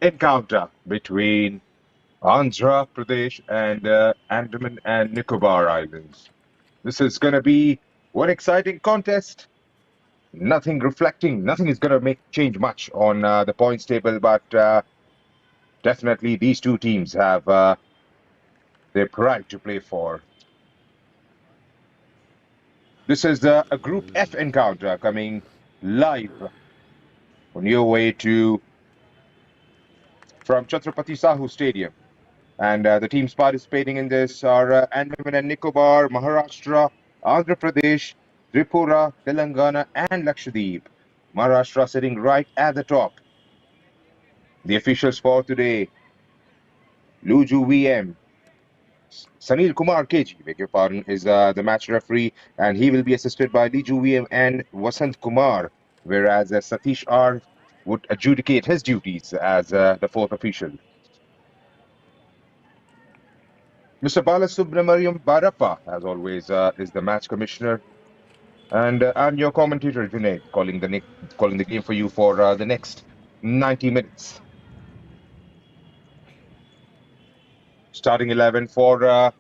encounter between Andhra Pradesh and Andaman and Nicobar Islands. This is going to be one exciting contest. Nothing is going to make change much on the points table, but definitely these two teams have their pride to play for. This is a Group F encounter coming live on your way to from Chhatrapati Sahu Stadium. And the teams participating in this are Andaman and Nicobar, Maharashtra, Andhra Pradesh, Tripura, Telangana, and Lakshadweep. Maharashtra sitting right at the top. The officials for today, Luju VM, Sanil Kumar KG, beg your pardon, is the match referee, and he will be assisted by Liju VM and Vasant Kumar, whereas Satish R would adjudicate his duties as the fourth official. Mr. Balasubramaniam Barappa, as always, is the match commissioner. And I'm your commentator, Vinay, calling the game for you for the next 90 minutes. Starting 11 for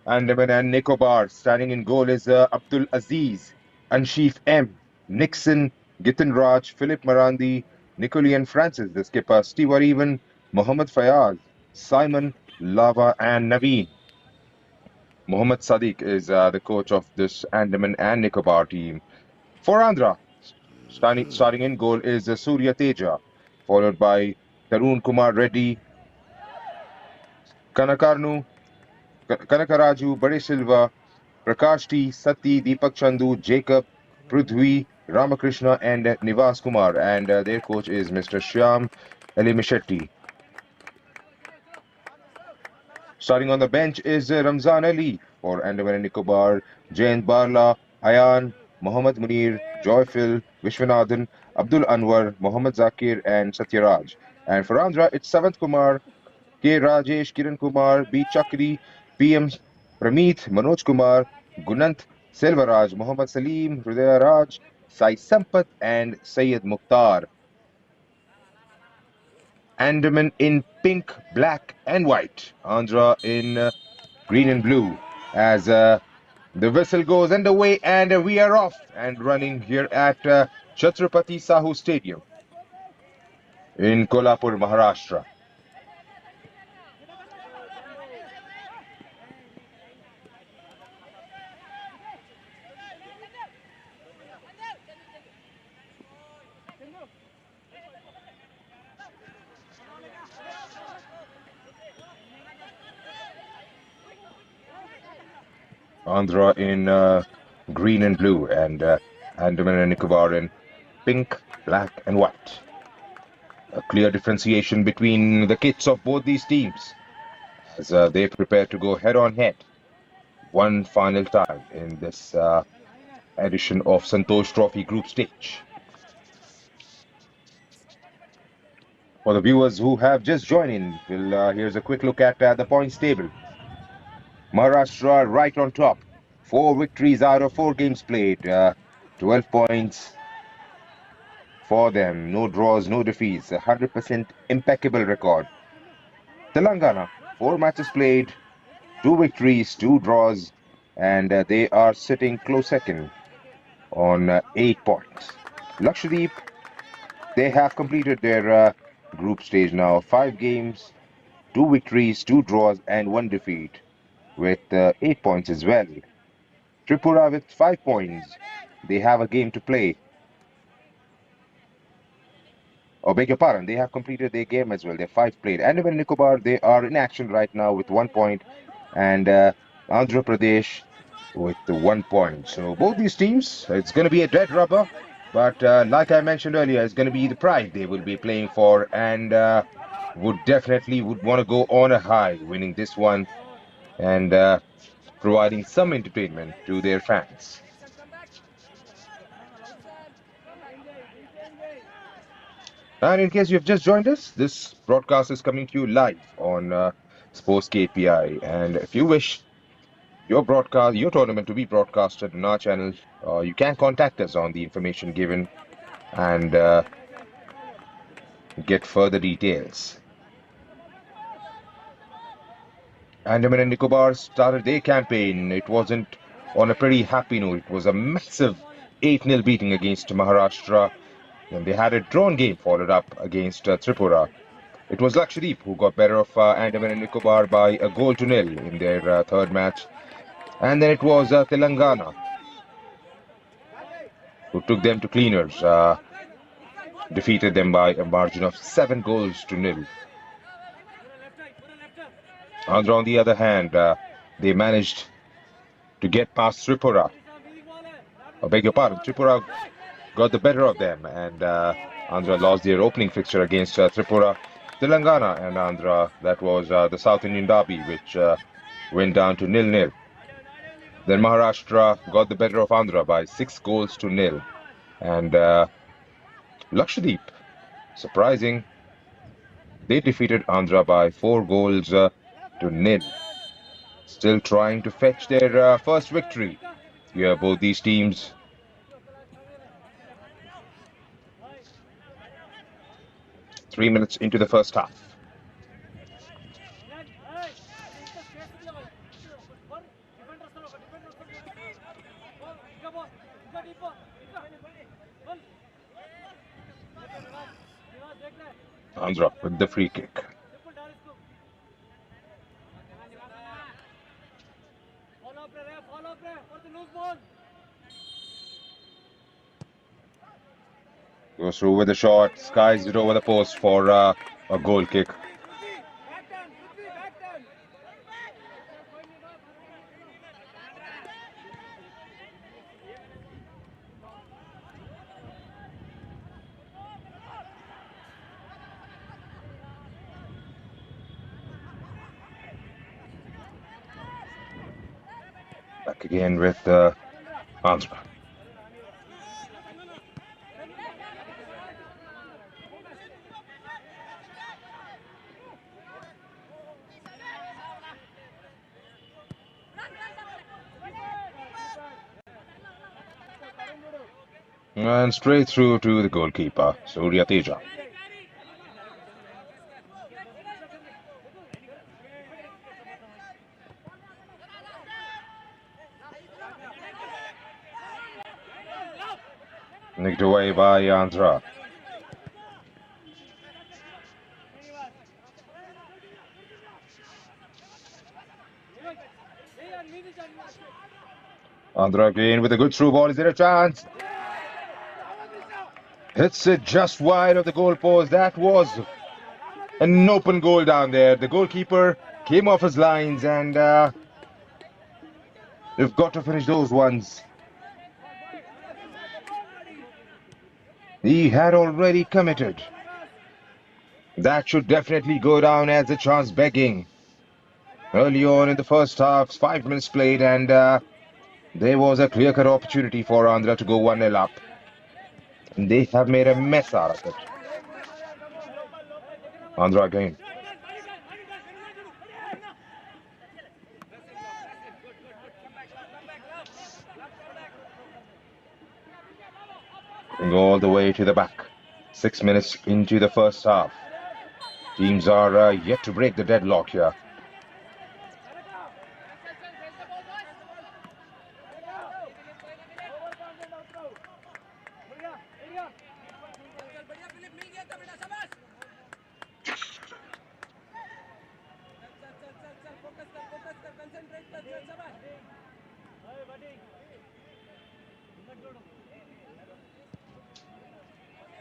Andaman and Nicobar. Standing in goal is Abdul Aziz, Anshif M, Nixon, Gitan Raj, Philip Marandi, Nicolian Francis, the skipper, Steve Arivan, Mohammad Fayaz, Simon, Lava, and Naveen. Mohammad Sadiq is the coach of this Andaman and Nicobar team. For Andhra, starting in goal is Surya Teja, followed by Tarun Kumar Reddy, Kanakaraju, Bade Silva, Prakash T, Sati, Deepak Chandu, Jacob, Prudhvi, Ramakrishna, and Nivas Kumar. And their coach is Mr. Shyam Elimishetti. Starting on the bench is Ramzan Ali for Andaman and Nicobar, Jayant Barla, Ayan, Mohammad Munir, Joyful, Vishwanathan, Abdul Anwar, Mohammad Zakir, and Satyaraj. And for Andhra, it's Savant Kumar, K. Rajesh, Kiran Kumar, B. Chakri, PM Prameet, Manoj Kumar, Gunant, Selvaraj, Mohammad Salim, Hridaya Raj, Sai Sampath, and Syed Mukhtar. Andaman in pink, black, and white. Andhra in green and blue. As the whistle goes underway, and we are off and running here at Chhatrapati Sahu Stadium in Kolhapur, Maharashtra. Andhra in green and blue, and Andaman and Nicobar in pink, black, and white. A clear differentiation between the kits of both these teams as they prepare to go head-on-head one final time in this edition of Santosh Trophy Group Stage. For the viewers who have just joined in, here's a quick look at the points table. Maharashtra right on top. 4 victories out of 4 games played. 12 points for them. No draws, no defeats. 100% impeccable record. Telangana, 4 matches played. 2 victories, 2 draws. And they are sitting close second on 8 points. Lakshadweep, they have completed their group stage now. 5 games, 2 victories, 2 draws, and 1 defeat with 8 points as well. Tripura with 5 points. They have a game to play. Oh, beg your pardon, they have completed their game as well. They're 5 played. Andaman and Nicobar, they are in action right now with 1 point. And Andhra Pradesh with 1 point. So both these teams, it's going to be a dead rubber. But like I mentioned earlier, it's going to be the pride they will be playing for. And would want to go on a high winning this one. And providing some entertainment to their fans. And in case you've just joined us, this broadcast is coming to you live on Sports KPI. And if you wish your tournament to be broadcasted on our channel, you can contact us on the information given and get further details. Andaman and Nicobar started their campaign. It wasn't on a pretty happy note. It was a massive 8-0 beating against Maharashtra. Then they had a drawn game followed up against Tripura. It was Lakshadweep who got better of Andaman and Nicobar by a goal to nil in their third match. And then it was Telangana who took them to cleaners, defeated them by a margin of 7 goals to nil. Andhra, on the other hand, they managed to get past Tripura. I beg your pardon, Tripura got the better of them, and Andhra lost their opening fixture against Tripura. Telangana and Andhra, that was the South Indian derby, which went down to 0-0. Then Maharashtra got the better of Andhra by 6 goals to nil. And Lakshadweep, surprising, they defeated Andhra by 4 goals to nil. Still trying to fetch their first victory. Here, both these teams. Three minutes into the first half. Andhra with the free kick. Goes through with a shot, skies it over the post for a goal kick. Back again with Andhra. And straight through to the goalkeeper, Surya Teja. Nicked away by Andhra. Andhra again with a good through ball. Is there a chance? Hits it just wide of the goal post. That was an open goal down there. The goalkeeper came off his lines, and you've got to finish those ones. He had already committed. That should definitely go down as a chance begging. Early on in the first half, 5 minutes played, and there was a clear-cut opportunity for Andhra to go 1-0 up. And they have made a mess out of it. Andhra again. Going all the way to the back. 6 minutes into the first half. Teams are yet to break the deadlock here.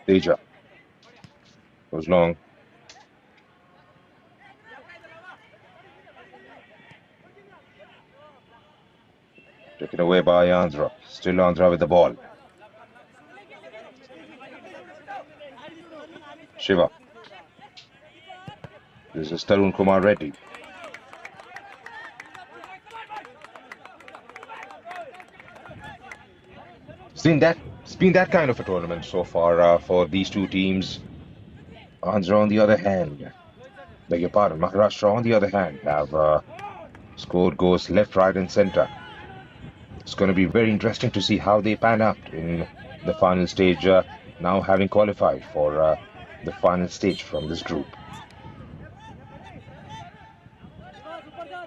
Teja goes long. Taken away by Andhra. Still Andhra with the ball. Shiva. This is Tarun Kumar Reddy. It's been that kind of a tournament so far for these two teams. Andhra, on the other hand, beg your pardon, Maharashtra, on the other hand, have scored goals left, right, and centre. It's going to be very interesting to see how they pan out in the final stage, now having qualified for the final stage from this group.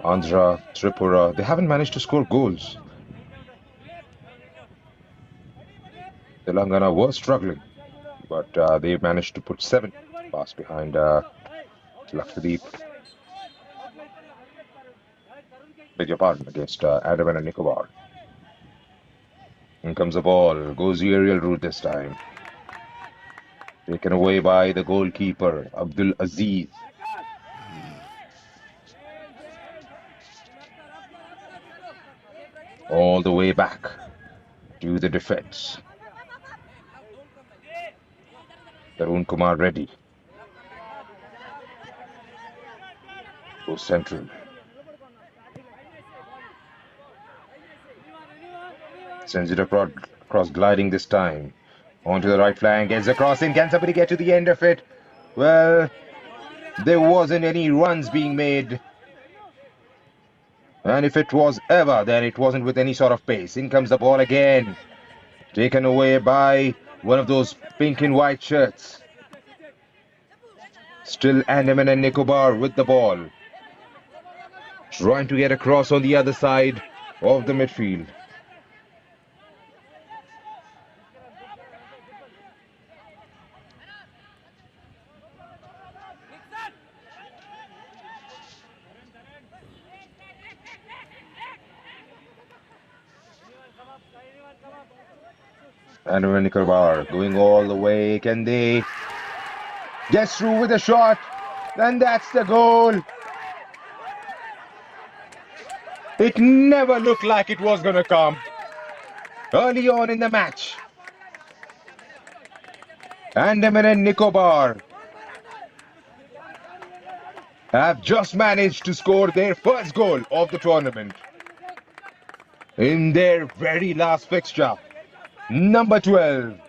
Andhra, Tripura, they haven't managed to score goals. Telangana was struggling, but they managed to put 7 pass behind Lakshadweep, beg your pardon, against Andaman and Nicobar. In comes the ball, goes the aerial route this time. Taken away by the goalkeeper, Abdul Aziz. All the way back to the defense. Tarun Kumar Reddy goes central. Sends it across gliding this time. Onto the right flank, gets across in. Can somebody get to the end of it? Well, there wasn't any runs being made. And if it was ever, then it wasn't with any sort of pace. In comes the ball again. Taken away by one of those pink and white shirts. Still Andaman and Nicobar with the ball. Trying to get across on the other side of the midfield. Andaman Nicobar going all the way. Can they get through with a shot? And that's the goal. It never looked like it was going to come. Early on in the match, Andaman and Nicobar have just managed to score their first goal of the tournament in their very last fixture. Number 12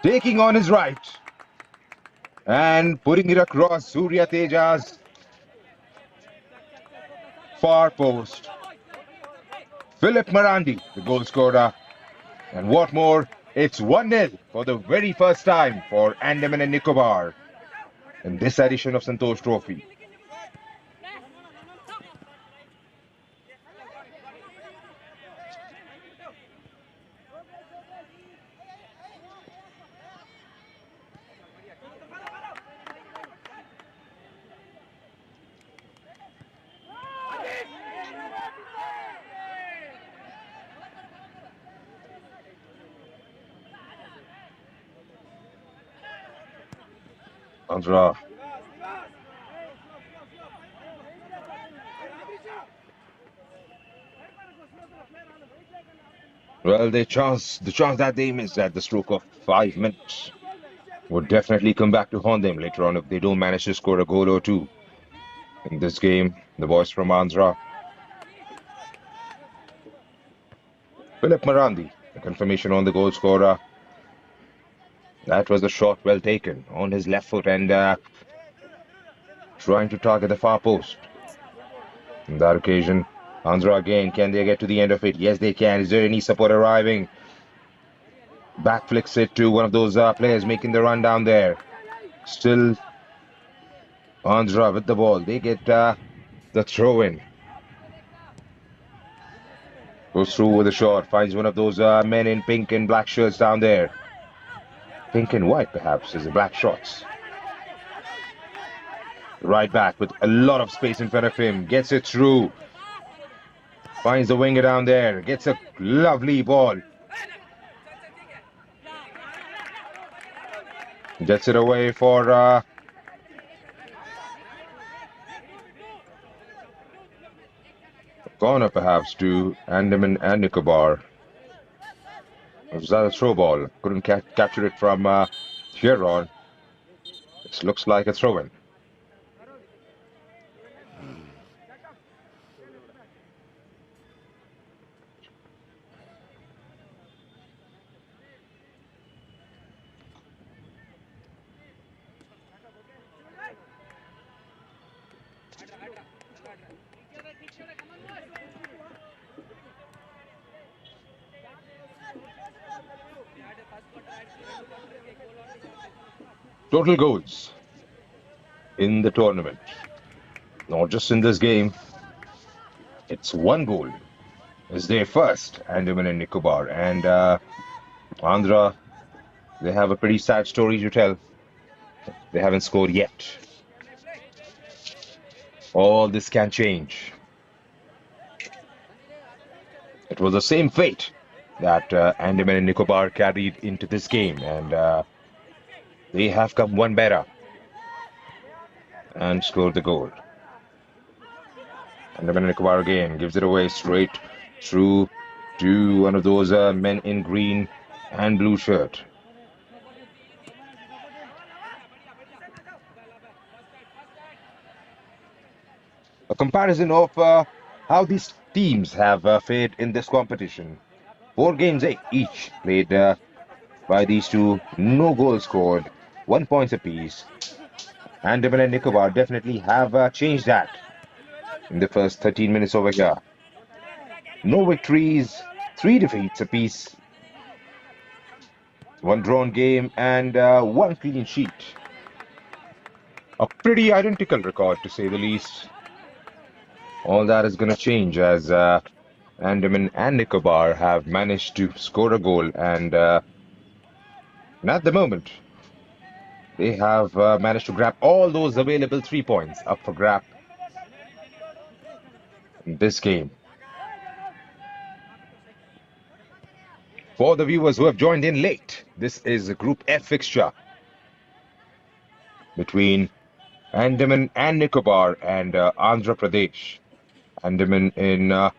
taking on his right and putting it across Surya Teja's far post. Philip Marandi, the goal scorer. And what more, it's 1-0 for the very first time for Andaman and Nicobar in this edition of Santosh Trophy. Andhra. Well, the chance that they missed at the stroke of 5 minutes would definitely come back to haunt them later on if they don't manage to score a goal or two in this game. The boys from Andhra. Philip Marandi, the confirmation on the goal scorer. That was a shot well taken on his left foot and trying to target the far post. On that occasion, Andhra again, can they get to the end of it? Yes, they can. Is there any support arriving? Back flicks it to one of those players making the run down there. Still Andhra with the ball. They get the throw in. Goes through with a shot. Finds one of those men in pink and black shirts down there. Pink and white, perhaps, is the black shorts. Right back with a lot of space in front of him. Gets it through. Finds the winger down there. Gets a lovely ball. Gets it away for corner, perhaps, to Andaman and Nicobar. Was that a throw ball? Couldn't capture it from here on. This looks like a throw-in. Total goals in the tournament. Not just in this game, it's one goal. It's their first, Andaman and Nicobar. And Andhra, they have a pretty sad story to tell. They haven't scored yet. All this can change. It was the same fate that Andaman and Nicobar carried into this game, and they have come one better and scored the goal. Andaman and Nicobar again gives it away straight through to one of those men in green and blue shirt. A comparison of how these teams have fared in this competition. 4 games each played by these two, no goals scored, 1 point apiece. Andaman and Nicobar definitely have changed that in the first 13 minutes over here. No victories, 3 defeats apiece, 1 drawn game, and 1 clean sheet. A pretty identical record, to say the least. All that is going to change as Andaman and Nicobar have managed to score a goal, and at the moment, they have managed to grab all those available 3 points up for grab in this game. For the viewers who have joined in late, this is a Group F fixture between Andaman and Nicobar and Andhra Pradesh. Andaman in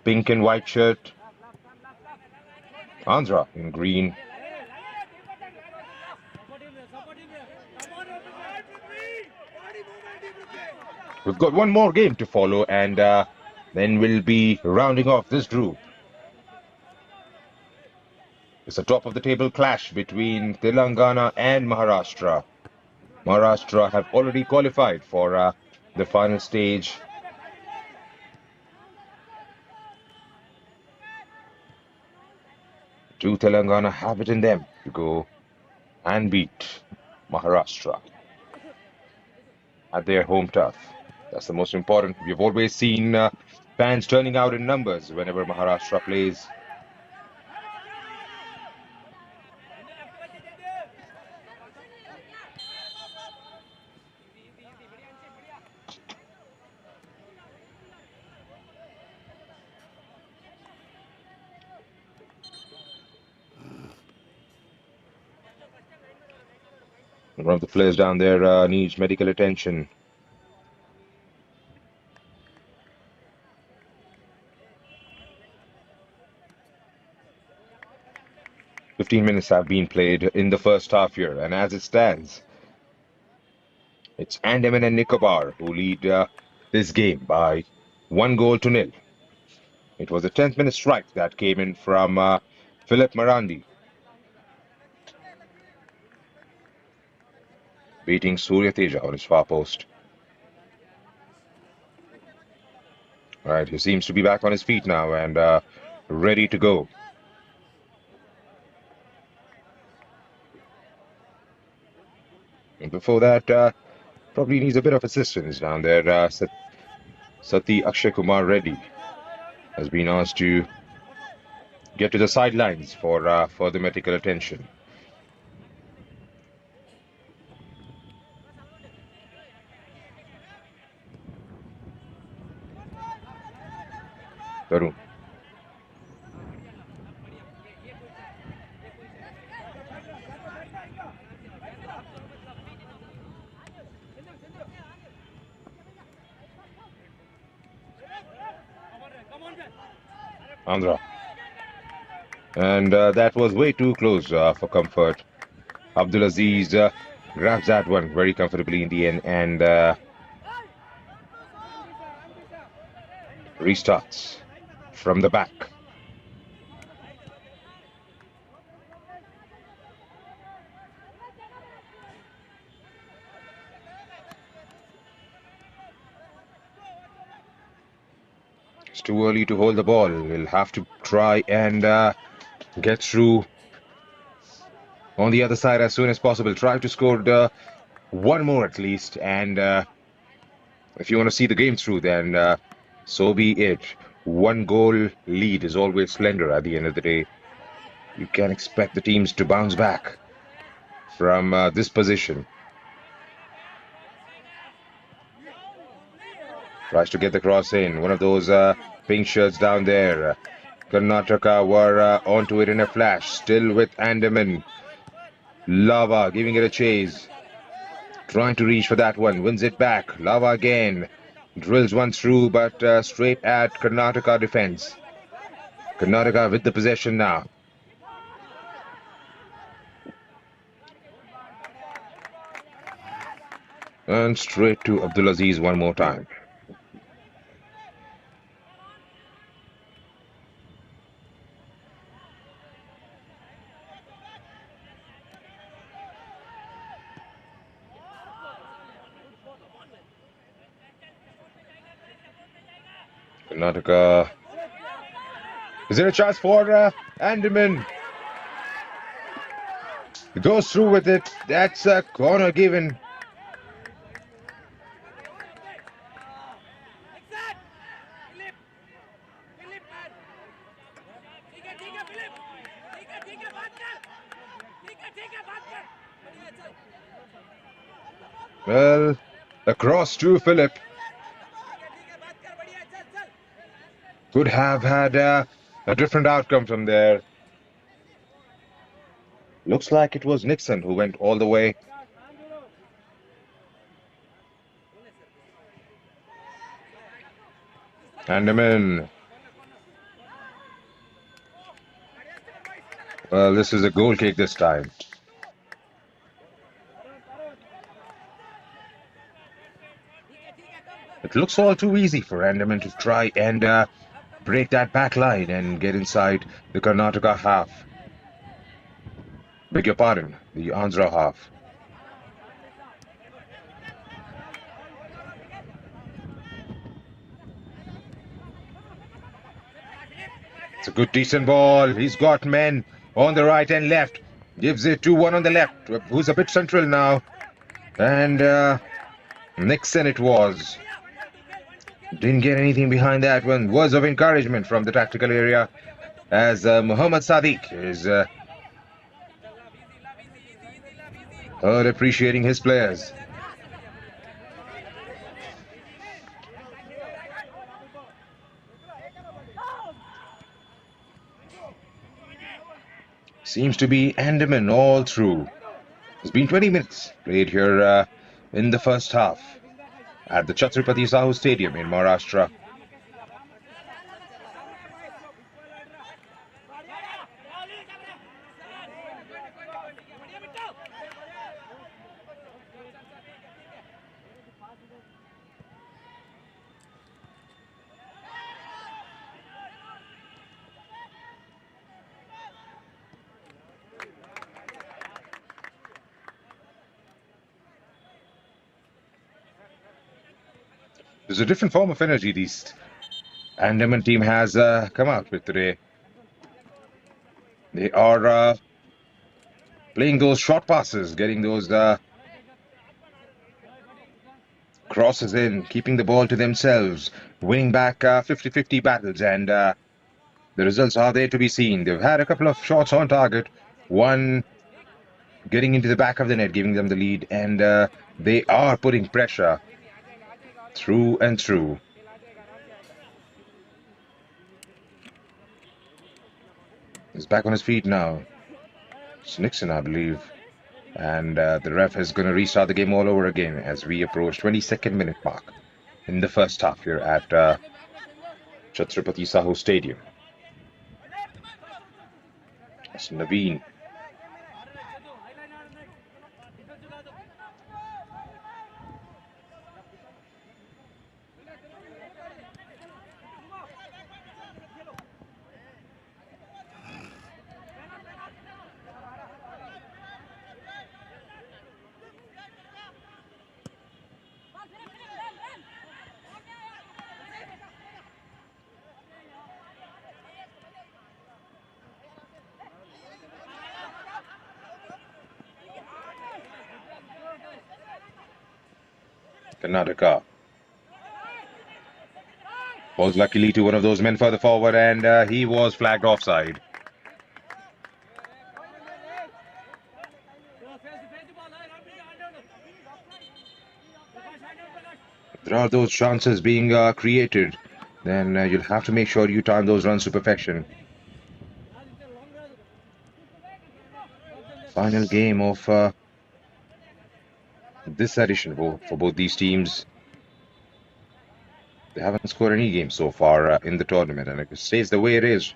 pink and white shirt, Andhra in green. We've got one more game to follow, and then we'll be rounding off this group. It's a top of the table clash between Telangana and Maharashtra. Maharashtra have already qualified for the final stage. Do Telangana have it in them to go and beat Maharashtra at their home turf? That's the most important. We've always seen fans turning out in numbers whenever Maharashtra plays. One of the players down there needs medical attention. "15 minutes have been played in the first half here, and as it stands, it's Andaman and Nicobar who lead this game by 1-0. It was a 10th minute strike that came in from Philip Marandi, beating Surya Teja on his far post. All right, he seems to be back on his feet now and ready to go. And before that, probably needs a bit of assistance down there. Sati Akshay Kumar Reddy has been asked to get to the sidelines for further medical attention. Tarun. Andhra. And that was way too close for comfort. Abdul Aziz grabs that one very comfortably in the end and restarts from the back. It's too early to hold the ball. We'll have to try and get through on the other side as soon as possible. Try to score one more at least and If you want to see the game through, then so be it. One goal lead is always slender at the end of the day. You can expect the teams to bounce back from this position. Tries to get the cross in. One of those pink shirts down there. Karnataka were onto it in a flash. Still with Andaman. Lava giving it a chase. Trying to reach for that one. Wins it back. Lava again. Drills one through, but straight at Karnataka defense. Karnataka with the possession now. And straight to Abdulaziz one more time. Karnataka. Is there a chance for Andaman? He goes through with it. That's a corner given. Well, across to Philip. Could have had a different outcome from there. Looks like it was Nixon who went all the way. Andaman. Well, this is a goal kick this time. It looks all too easy for Andaman to try and break that back line and get inside the Karnataka half. Beg your pardon, the Andhra half. It's a good, decent ball. He's got men on the right and left. Gives it to one on the left, who's a bit central now. And Nixon it was. Didn't get anything behind that one. Words of encouragement from the tactical area as Muhammad Sadiq is heard appreciating his players. Seems to be Andaman all through. It's been 20 minutes played here in the first half at the Chhatrapati Sahu Stadium in Maharashtra. There's a different form of energy this Andaman team has come out with today. They are playing those short passes, getting those crosses in, keeping the ball to themselves, winning back 50-50 battles, and the results are there to be seen. They've had a couple of shots on target, one getting into the back of the net, giving them the lead, and they are putting pressure through and through. He's back on his feet now. It's Nixon, I believe. And the ref is going to restart the game all over again as we approach 22nd minute mark in the first half here at Chhatrapati Sahu Stadium. It's Naveen. Karnataka. Falls luckily to one of those men further forward, and he was flagged offside. There are those chances being created, then you'll have to make sure you time those runs to perfection. Final game of this edition for both these teams. They haven't scored any games so far in the tournament, and if it stays the way it is,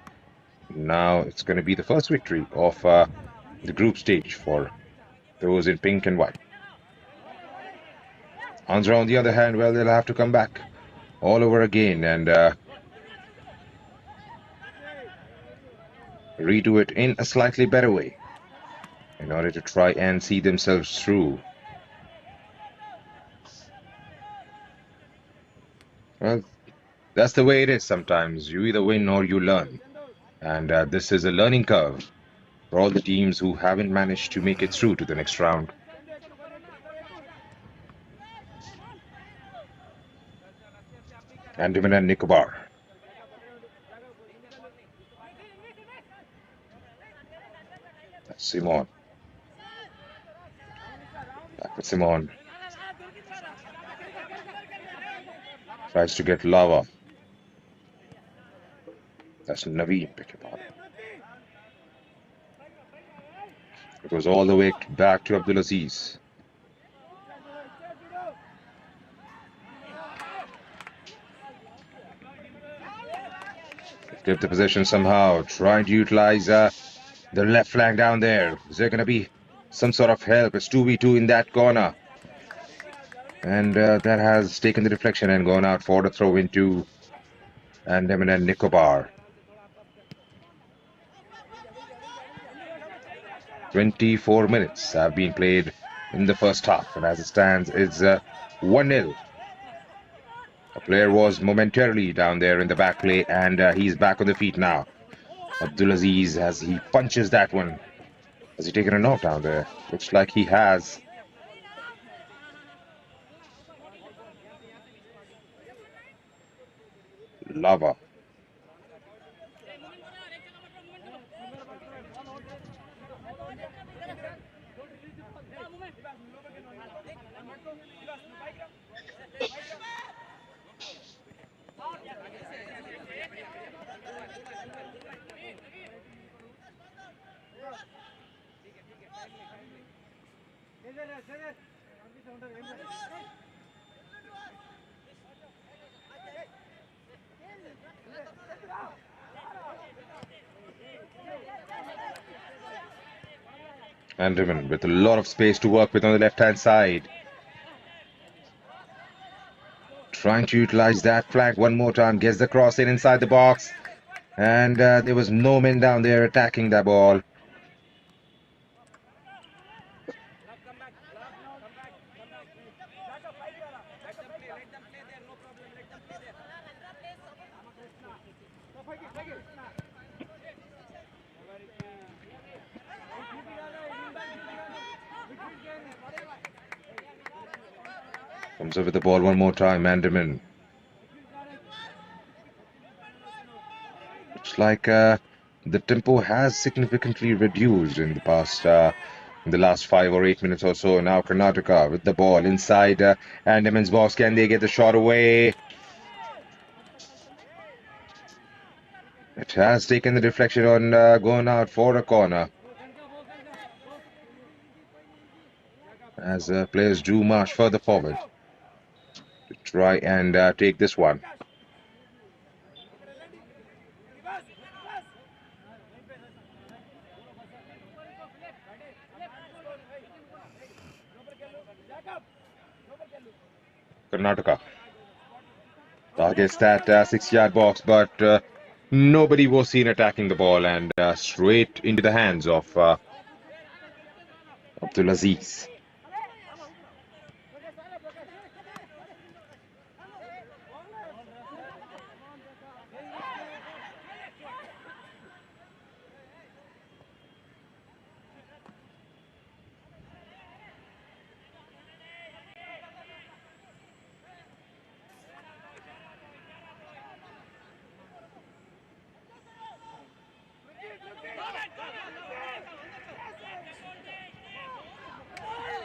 now it's going to be the first victory of the group stage for those in pink and white. Andhra, on the other hand, well, they'll have to come back all over again and redo it in a slightly better way in order to try and see themselves through. Well, that's the way it is sometimes. You either win or you learn. And this is a learning curve for all the teams who haven't managed to make it through to the next round. Andaman Nicobar. That's Simon. Back with Simon. Tries to get Lava. That's Naveen. Beg your pardon. It was all the way back to Abdulaziz. Kept the possession somehow, trying to utilize the left flank down there. Is there going to be some sort of help? It's 2v2 in that corner. And that has taken the deflection and gone out for the throw into Andaman Nicobar. 24 minutes have been played in the first half, and as it stands, it's 1-0. A player was momentarily down there in the back play, and he's back on the feet now. Abdulaziz, as he punches that one. Has he taken a knock down there? Looks like he has. Lava. Andaman with a lot of space to work with on the left-hand side. Trying to utilize that flank one more time. Gets the cross in inside the box. And there was no men down there attacking that ball. Comes over the ball one more time, Andaman. Looks like the tempo has significantly reduced in the past, in the last 5 or 8 minutes or so. Now Karnataka with the ball inside Andaman's box. Can they get the shot away? It has taken the deflection on going out for a corner. As players do march further forward to try and take this one. Karnataka targets that 6-yard box, but nobody was seen attacking the ball, and straight into the hands of Abdulaziz.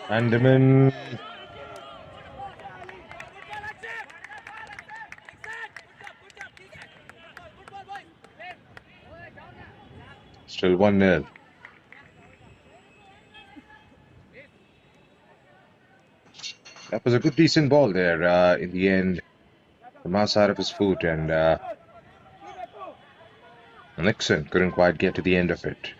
Andaman. Still 1-0. That was a good, decent ball there in the end, from outside of his foot, and Nixon couldn't quite get to the end of it.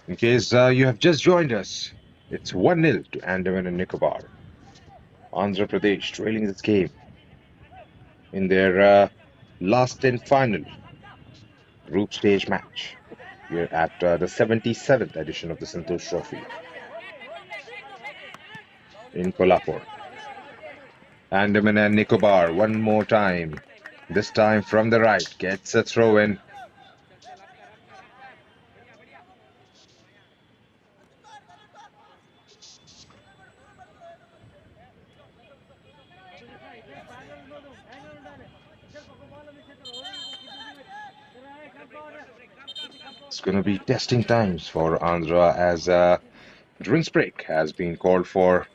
In case you have just joined us, it's 1-0 to Andaman and Nicobar. Andhra Pradesh trailing this game in their last and final group stage match. We're at the 77th edition of the Santosh Trophy in Kolhapur. Andaman and Nicobar one more time. This time from the right, gets a throw in. It's going to be testing times for Andhra as drinks break has been called for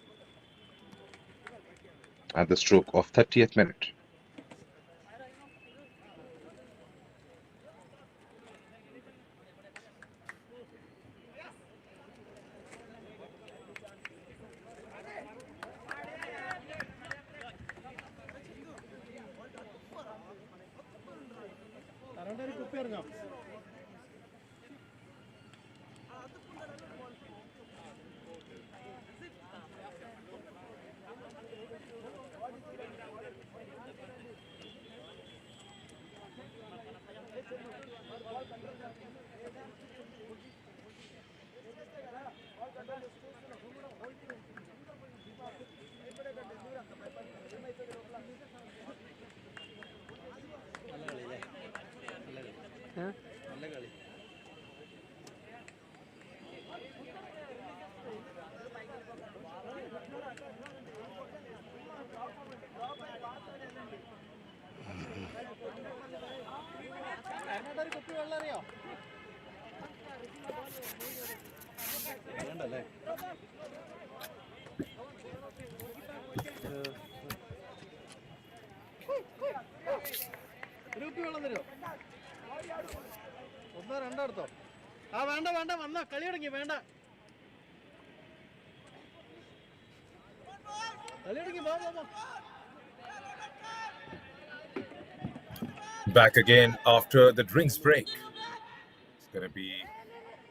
at the stroke of 30th minute. Back again after the drinks break. It's going to be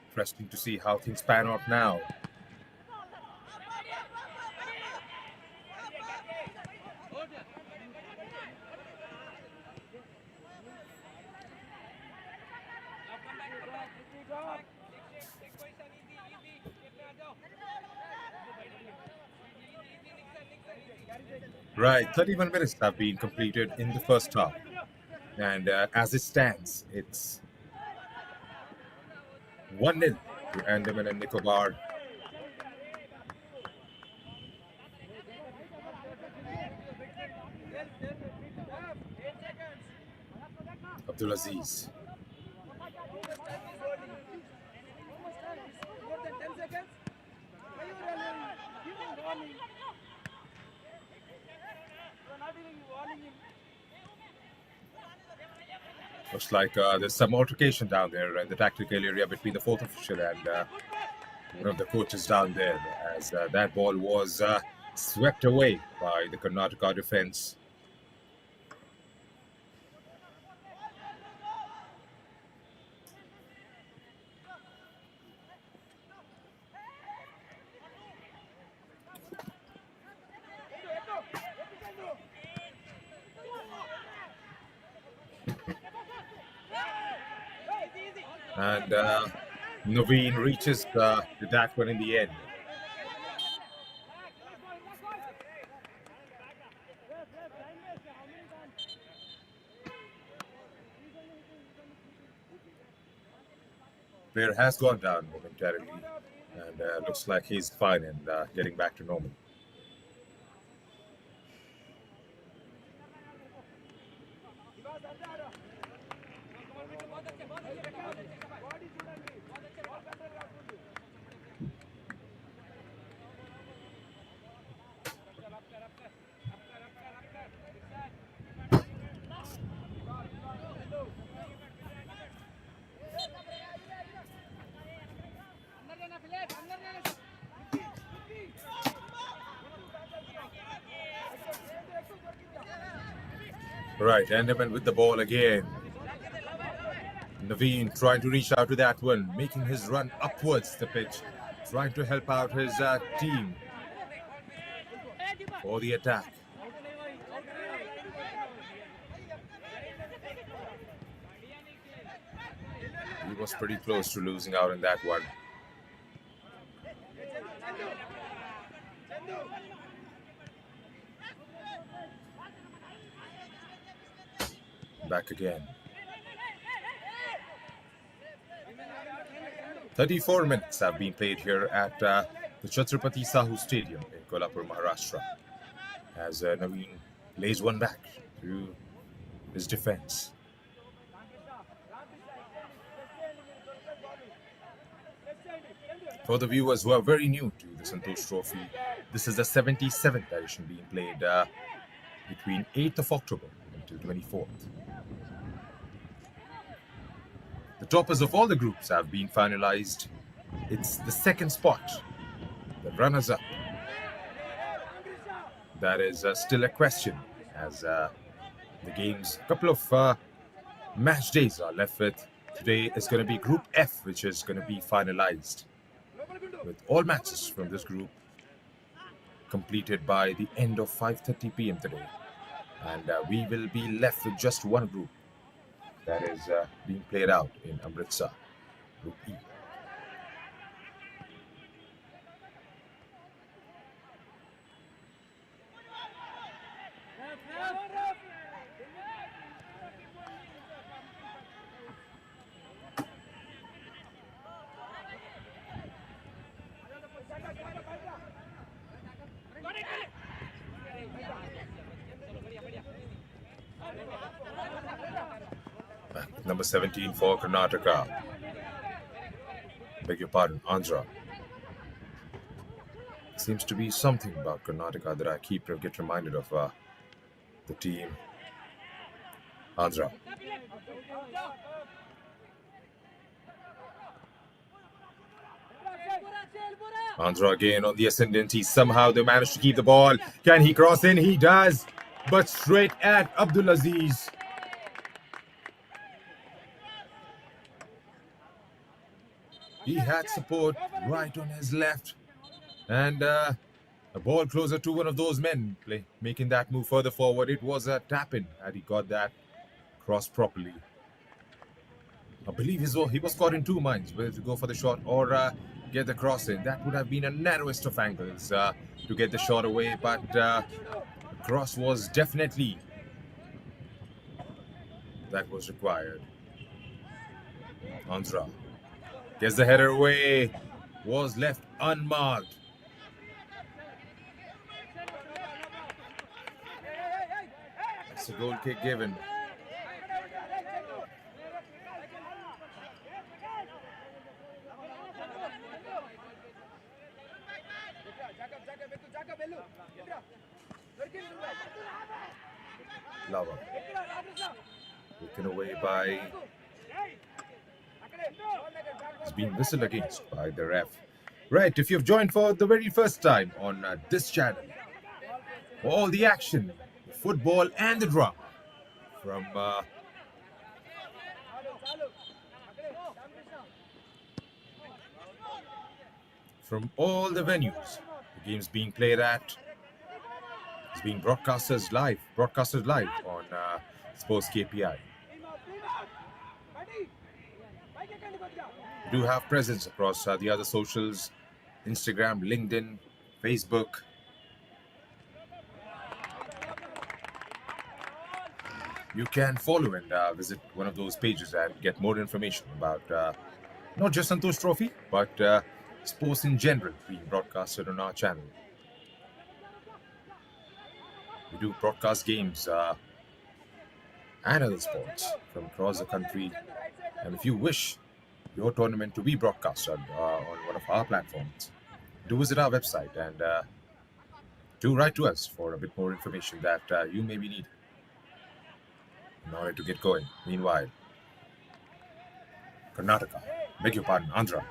interesting to see how things pan out now. Right, 31 minutes have been completed in the first half. And as it stands, it's 1-0 to Andaman and Nicobar. Abdulaziz. Looks like there's some altercation down there in the tactical area between the fourth official and one of the coaches down there, as that ball was swept away by the Karnataka defense. And Naveen reaches the that one in the end. Player has gone down momentarily, and looks like he's fine and getting back to normal. Right, Andaman with the ball again. Naveen trying to reach out to that one, making his run upwards the pitch, trying to help out his team for the attack. He was pretty close to losing out in that one. Back again. 34 minutes have been played here at the Chhatrapati Sahu Stadium in Kolhapur, Maharashtra, as Naveen lays one back to his defense. For the viewers who are very new to the Santosh Trophy, this is the 77th edition being played between 8th of October until 24th. The toppers of all the groups have been finalized. It's the second spot, the runners-up. That is still a question, as the games, a couple of match days are left with. Today is going to be Group F, which is going to be finalized, with all matches from this group completed by the end of 5:30 p.m. today. And we will be left with just one group that is being played out in Amritsar, Group E. Number 17 for Karnataka. Beg your pardon, Andhra. Seems to be something about Karnataka that I get reminded of the team. Andhra. Andhra again on the ascendancy. Somehow they managed to keep the ball. Can he cross in? He does. But straight at Abdulaziz. He had support right on his left. And a ball closer to one of those men, making that move further forward. It was a tap-in had he got that cross properly. I believe he was caught in two minds, whether to go for the shot or get the cross in. That would have been a narrowest of angles to get the shot away, but the cross was definitely that was required. Andhra gets the header away, was left unmarked. That's a goal kick given. Lava. Taken away by... It's been whistled against by the ref. Right, if you've joined for the very first time on this channel, all the action, the football and the drama from all the venues the game's being played at. It's being broadcasted live on Sports KPI. We do have presence across the other socials, Instagram, LinkedIn, Facebook. You can follow and visit one of those pages and get more information about not just Santosh Trophy, but sports in general being broadcasted on our channel. We do broadcast games and other sports from across the country. And if you wish your tournament to be broadcasted on one of our platforms, do visit our website and do write to us for a bit more information that you maybe need in order to get going. Meanwhile, Karnataka, beg your pardon, Andhra.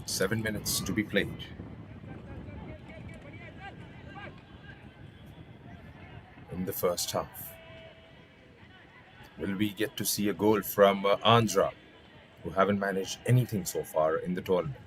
Seven minutes to be played. In the first half. Will we get to see a goal from Andhra, who haven't managed anything so far in the tournament?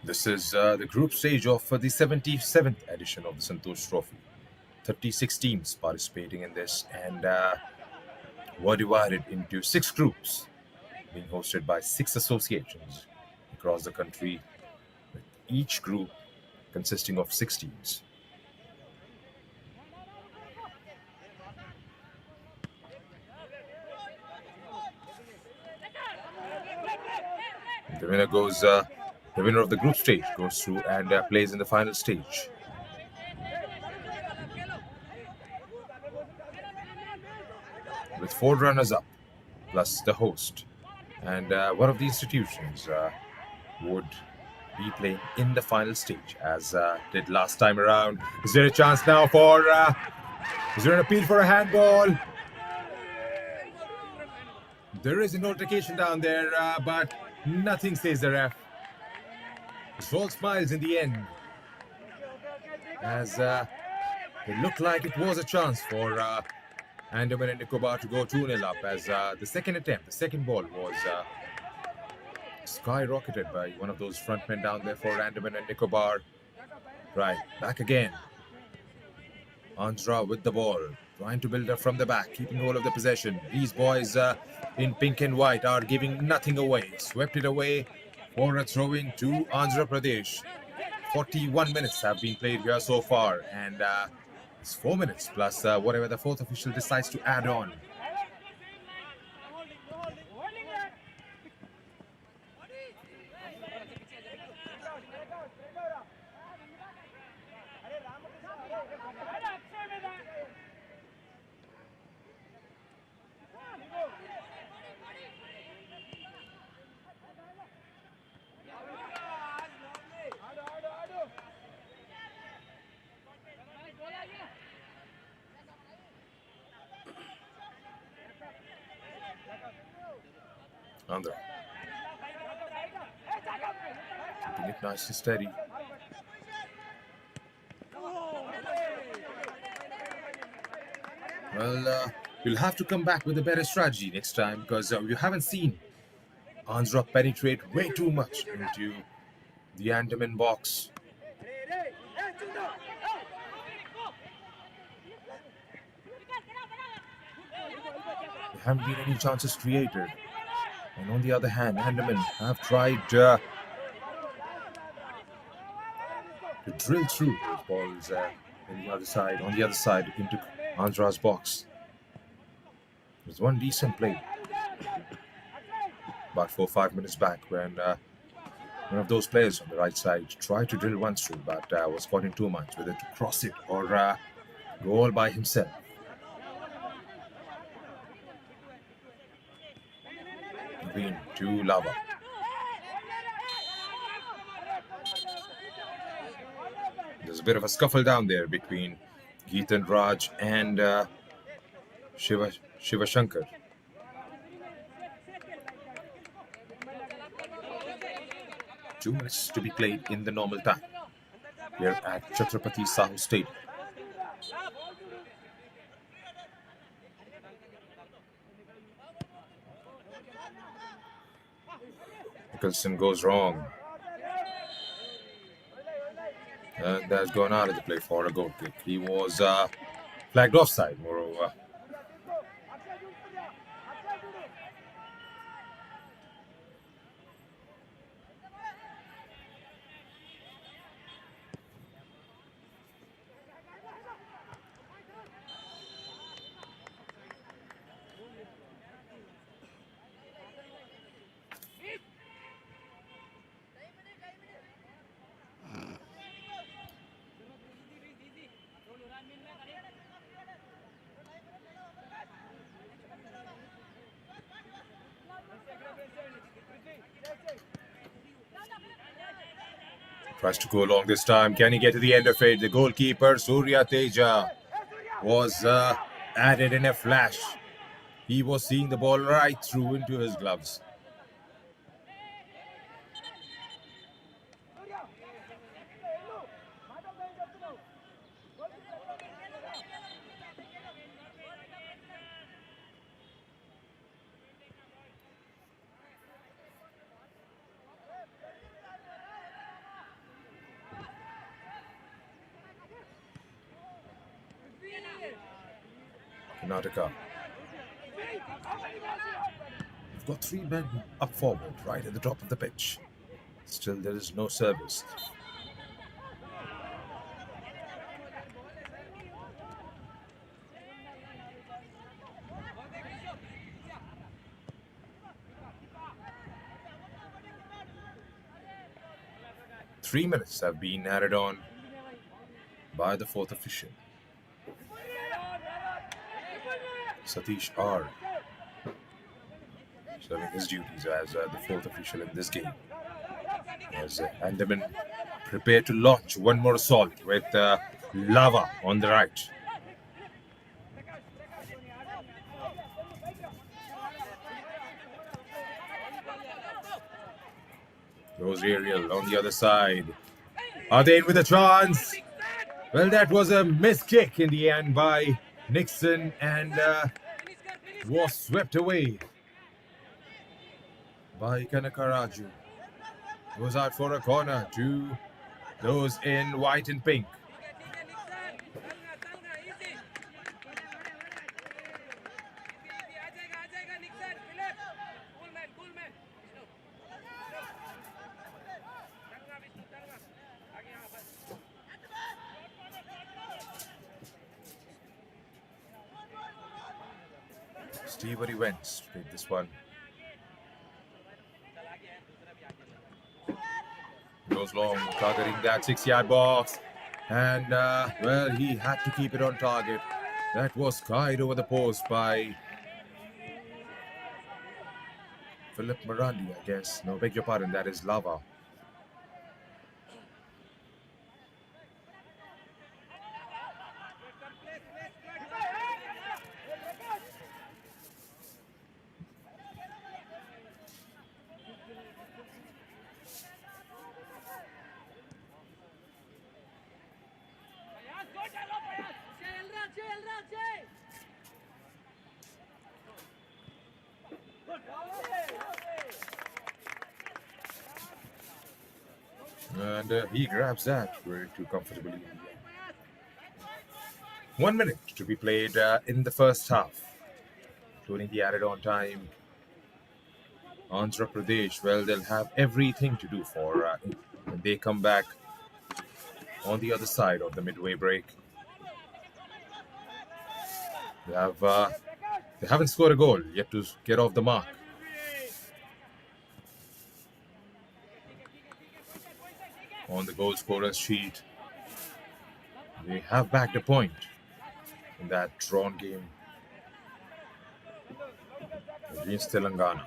This is the group stage of the 77th edition of the Santosh Trophy. 36 teams participating in this and were divided into 6 groups, being hosted by 6 associations across the country, with each group consisting of 6 teams. The winner of the group stage goes through and plays in the final stage. With 4 runners-up, plus the host. And one of the institutions would be playing in the final stage, as did last time around. Is there a chance now for... is there an appeal for a handball? There is an altercation down there, but nothing says the ref. All smiles in the end, as it looked like it was a chance for Andaman Nicobar to go 2-0 up, as the second ball was skyrocketed by one of those frontmen down there for Andaman Nicobar. Right, back again. Andhra with the ball, trying to build up from the back, keeping hold of the possession. These boys in pink and white are giving nothing away. Swept it away for a throw-in to Andhra Pradesh. 41 minutes have been played here so far, and it's 4 minutes plus whatever the fourth official decides to add on. Andhra. Keeping it nice and steady. Well, we'll have to come back with a better strategy next time, because we haven't seen Andhra penetrate way too much into the Andaman box. There haven't been any chances created. And on the other hand, Andaman have tried to drill through those balls on the other side into Andhra's box. It was one decent play about 4 or 5 minutes back, when one of those players on the right side tried to drill one through, but was caught in too much, whether to cross it or go all by himself. Green to Lava. There's a bit of a scuffle down there between Geetan Raj and Shiva Shankar. Two minutes to be played in the normal time here at Chhatrapati Sahu Stadium. Nicholson goes wrong. And that's gone out of the play for a goal kick. He was flagged offside, moreover. Tries to go long this time. Can he get to the end of it? The goalkeeper, Surya Teja, was added in a flash. He was seeing the ball right through into his gloves. Karnataka. We've got three men up forward, right at the top of the pitch. Still, there is no service. Three minutes have been added on by the fourth official. Satish R. serving his duties as the fourth official in this game. As Andaman prepare to launch one more assault with Lava on the right. Goes Ariel on the other side. Are they in with a chance? Well, that was a missed kick in the end by Nixon and was swept away by Kanakaraju. Goes out for a corner to those in white and pink. Steve Wentz played this one. Goes long, targeting that 6-yard box. And, well, he had to keep it on target. That was skied over the post by Philip Marandi, I guess. No, beg your pardon, that is Lava. And he grabs that very too comfortably. 1 minute to be played in the first half, including the added on time. Andhra Pradesh, well, they'll have everything to do for when they come back on the other side of the midway break. They haven't scored a goal yet to get off the mark. On the goal scorers sheet, they have backed a point in that drawn game against Telangana.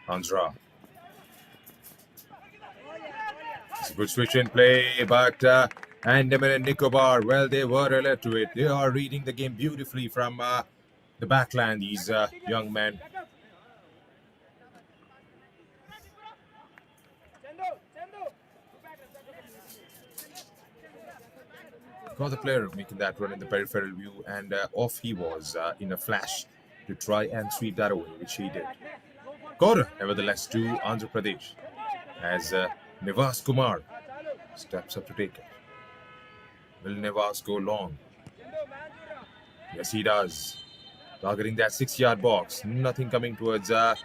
Andhra. It's a good switch in play, but Andaman and Nicobar, well, they were alert to it. They are reading the game beautifully from the backline, these young men. Got the player making that run in the peripheral view, and off he was in a flash to try and sweep that away, which he did. Corner, nevertheless, to Andhra Pradesh as Nivas Kumar steps up to take it. Will Nivas go long? Yes, he does. Targeting that 6-yard box. Nothing coming towards the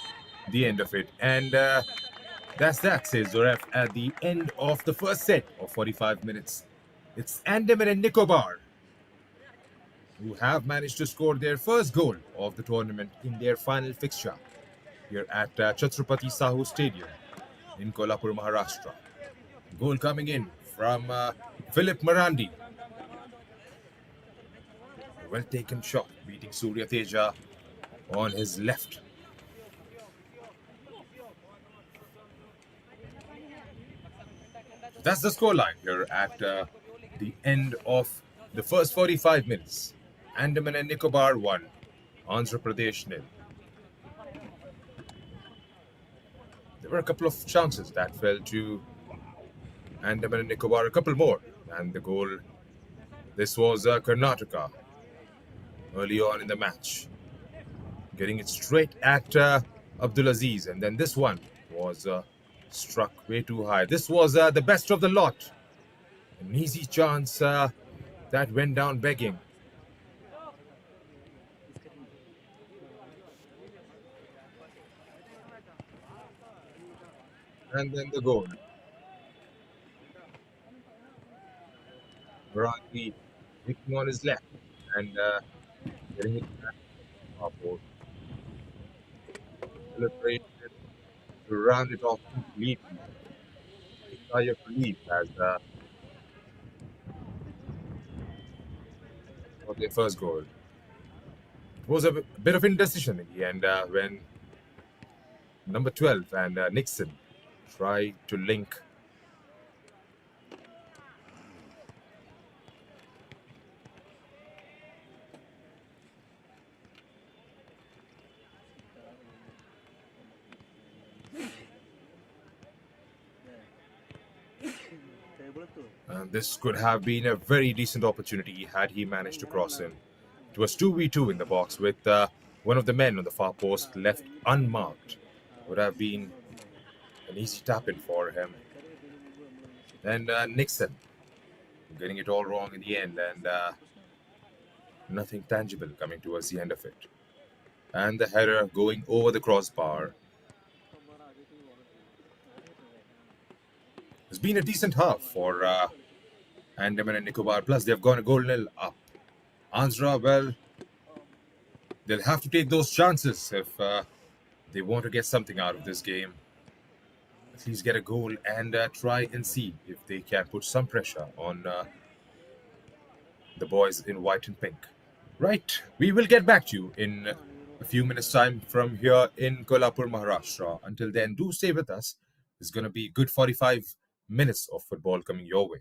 end of it. And that's that, says Zoref, at the end of the first set of 45 minutes. It's Andaman and Nicobar who have managed to score their first goal of the tournament in their final fixture here at Chhatrapati Sahu Stadium in Kolhapur, Maharashtra. Goal coming in from Philip Marandi. A well taken shot, beating Surya Teja on his left. That's the scoreline here at the end of the first 45 minutes. Andaman and Nicobar 1, Andhra Pradesh nil. There were a couple of chances that fell to Andaman and Nicobar, a couple more, and the goal. This was Karnataka early on in the match, getting it straight at Abdulaziz, and then this one was struck way too high. This was the best of the lot. An easy chance that went down begging. And then the goal. Marathi picking on his left and getting it back upward. Celebration to round it off completely. A sigh of relief as for their first goal. It was a bit of indecision in the end when number 12 and Nixon tried to link. And this could have been a very decent opportunity had he managed to cross in. It was 2v2 in the box with one of the men on the far post left unmarked. Would have been an easy tap in for him. And Nixon getting it all wrong in the end, and nothing tangible coming towards the end of it. And the header going over the crossbar. It's been a decent half for Andaman and Nicobar. Plus, they've gone a goal nil up. Andhra, well, they'll have to take those chances if they want to get something out of this game. At least get a goal and try and see if they can put some pressure on the boys in white and pink. Right, we will get back to you in a few minutes' time from here in Kolhapur, Maharashtra. Until then, do stay with us. It's going to be a good 45 minutes of football coming your way.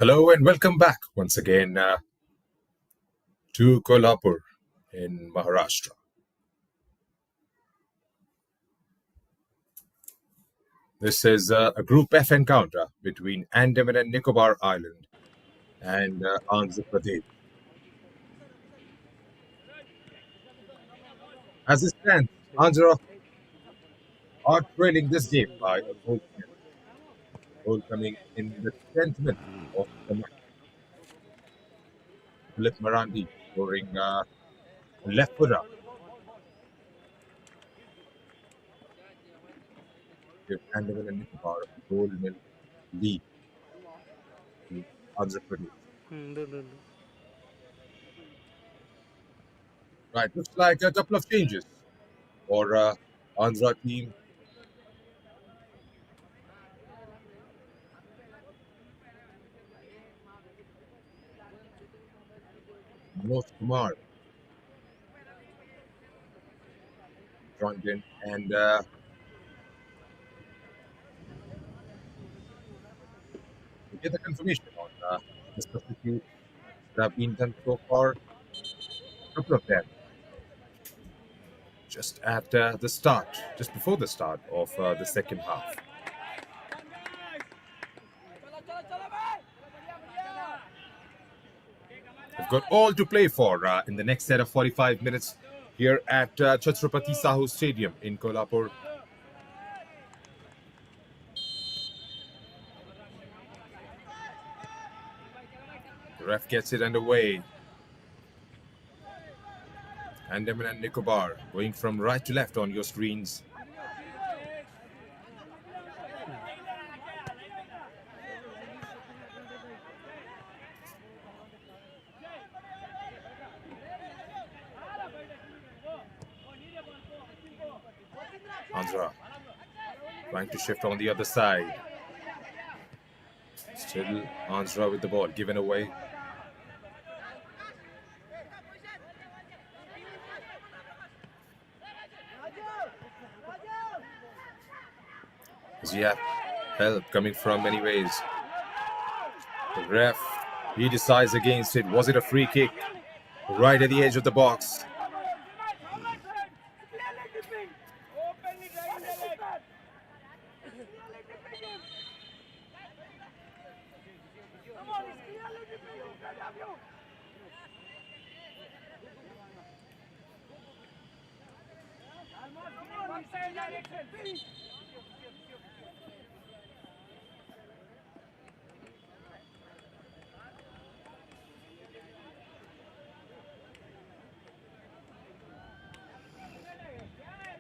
Hello and welcome back once again to Kolhapur in Maharashtra. This is a Group F encounter between Andaman and Nicobar Island and Andhra Pradesh. As it stands, Andhra are trailing this game by a goal, goal coming in the 10th minute of the match. Philip Marandi scoring a left footer to give Andaman and Nicobar a goal nil lead to Andhra Pradesh. Right, looks like a couple of changes for Andhra team. Manoj Kumar joined in, and we get the confirmation on the substitutes that have been done so far. A couple of them just at the start, just before the start of the second half. We've got all to play for in the next set of 45 minutes here at Chhatrapati Sahu Stadium in Kolhapur. The ref gets it underway. Andaman and Nicobar going from right to left on your screens. Andhra trying to shift on the other side. Still Andhra with the ball given away. Does he have help coming from many ways? The ref, he decides against it. Was it a free kick? Right at the edge of the box.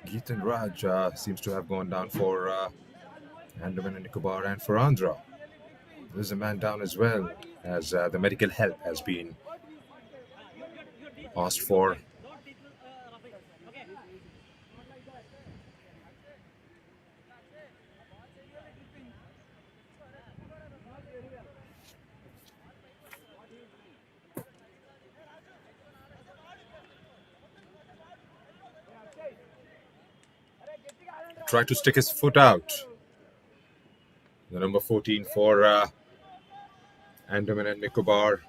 Geetan Raj seems to have gone down for Andaman and Nicobar and for Andhra. There's a man down as well, as the medical help has been asked for. Tried to stick his foot out. The number 14 for Andaman and Nicobar.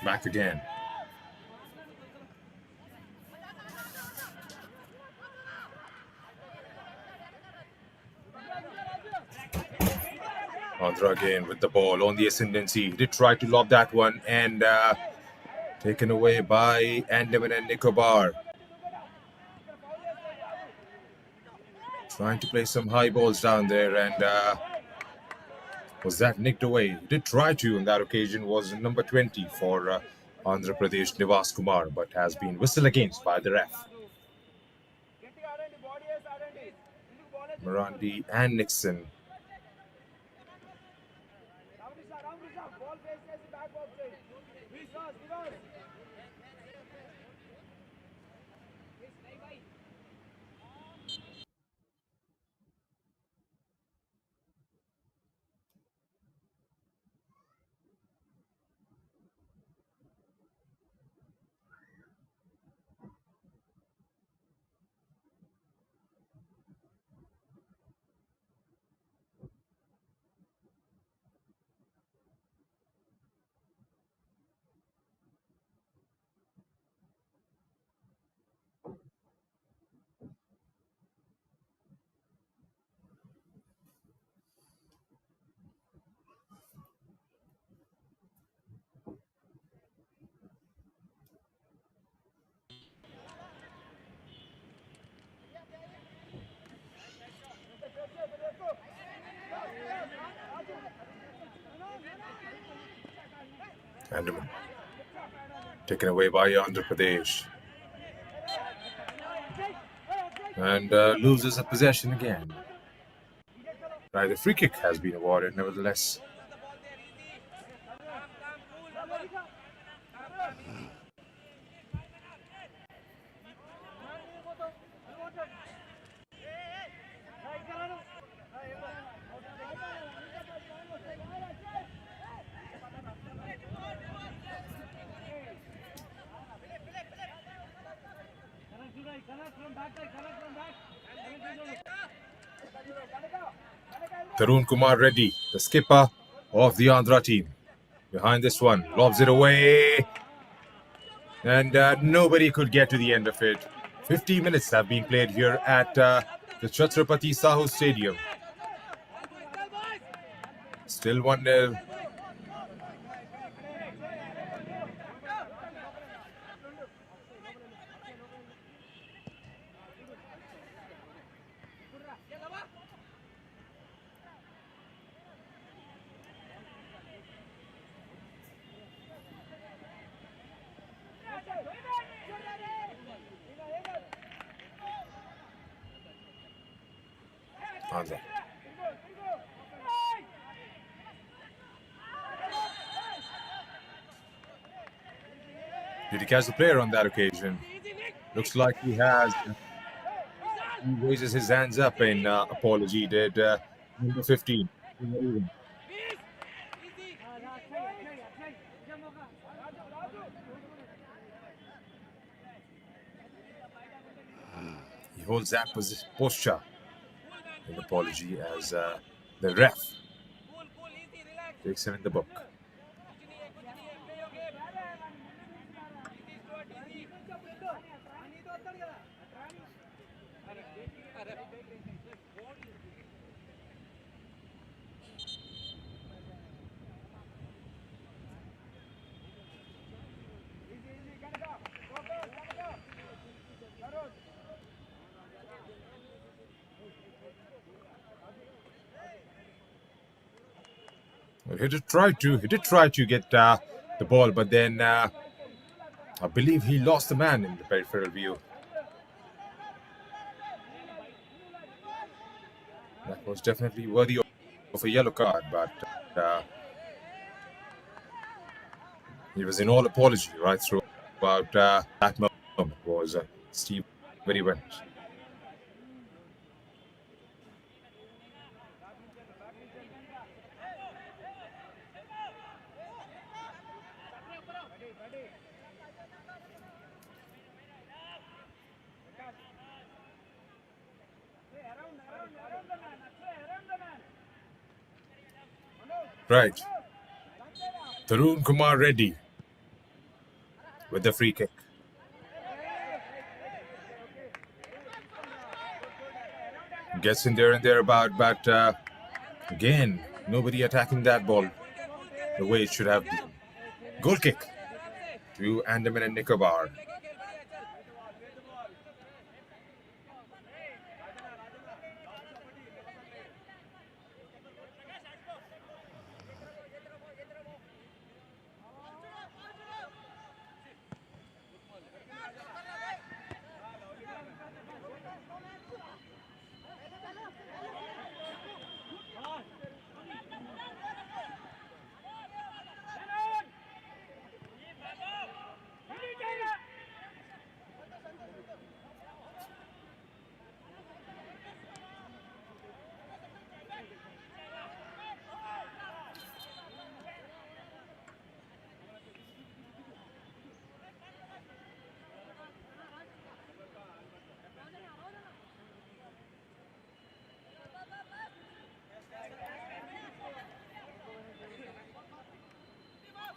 Back again. Andhra again with the ball on the ascendancy. He did try to lob that one and taken away by Andaman and Nicobar. Trying to play some high balls down there and was that nicked away? He did try to on that occasion, was number 20 for Andhra Pradesh, Nivas Kumar, but has been whistled against by the ref. Morandi, and Nixon. Andaman taken away by Andhra Pradesh. And loses a possession again. Right, the free kick has been awarded, nevertheless. Tarun Kumar Reddy, the skipper of the Andhra team. Behind this one, lobs it away. And nobody could get to the end of it. 50 minutes have been played here at the Chhatrapati Sahu Stadium. Still 1-0. Andhra. Did he catch the player on that occasion? Looks like he has. He raises his hands up in apology. Did number 15. He holds that posture in apology as the ref takes him in the book. He did try to get the ball, but then I believe he lost the man in the peripheral view. That was definitely worthy of a yellow card, but he was in all apology right throughout that moment. Was Steve very went. Right. Tarun Kumar Reddy with the free kick. Gets in there and thereabout, but again, nobody attacking that ball the way it should have been. Goal kick to Andaman and Nicobar.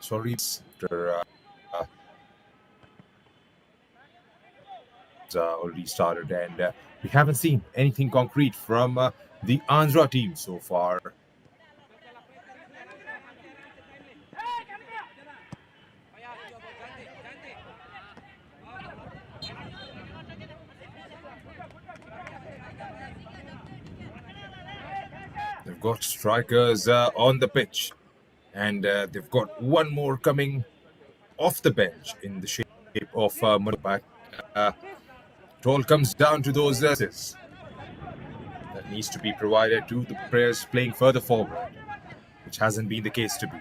sorry, after already started, and we haven't seen anything concrete from the Andhra team so far. They've got strikers on the pitch, and they've got one more coming off the bench in the shape of but it all comes down to those assists that needs to be provided to the players playing further forward, which hasn't been the case to be.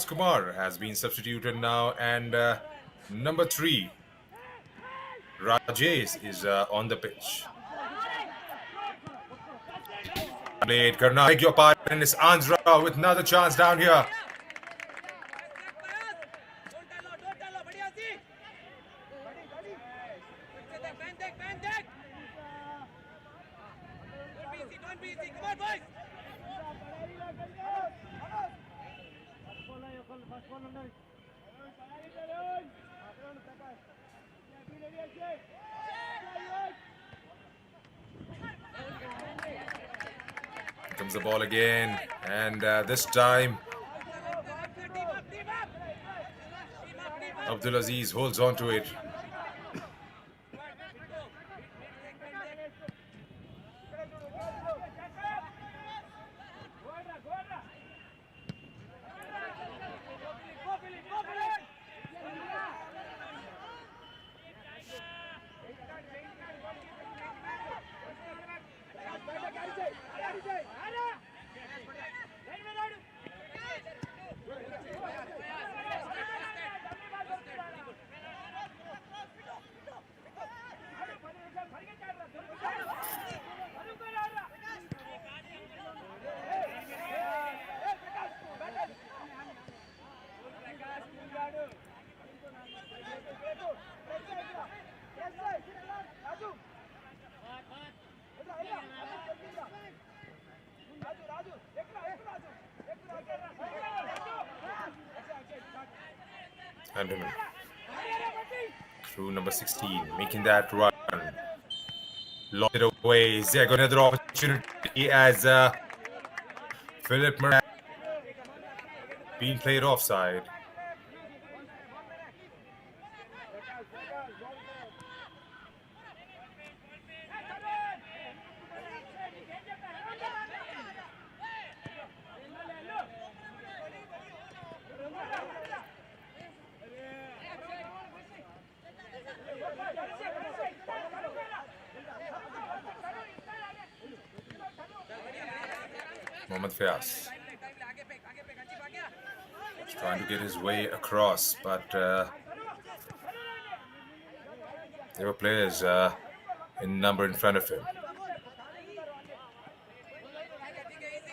Kumar has been substituted now, and number 3, Rajesh, is on the pitch. Played Karna, beg your pardon, it's Andhra with another chance down here. Here comes the ball again, and this time Abdulaziz holds on to it. Andaman through number 16, making that run. Lost it away. Is there another opportunity as Philip Murray being played offside? Mohammad Fias trying to get his way across, but there were players in number in front of him.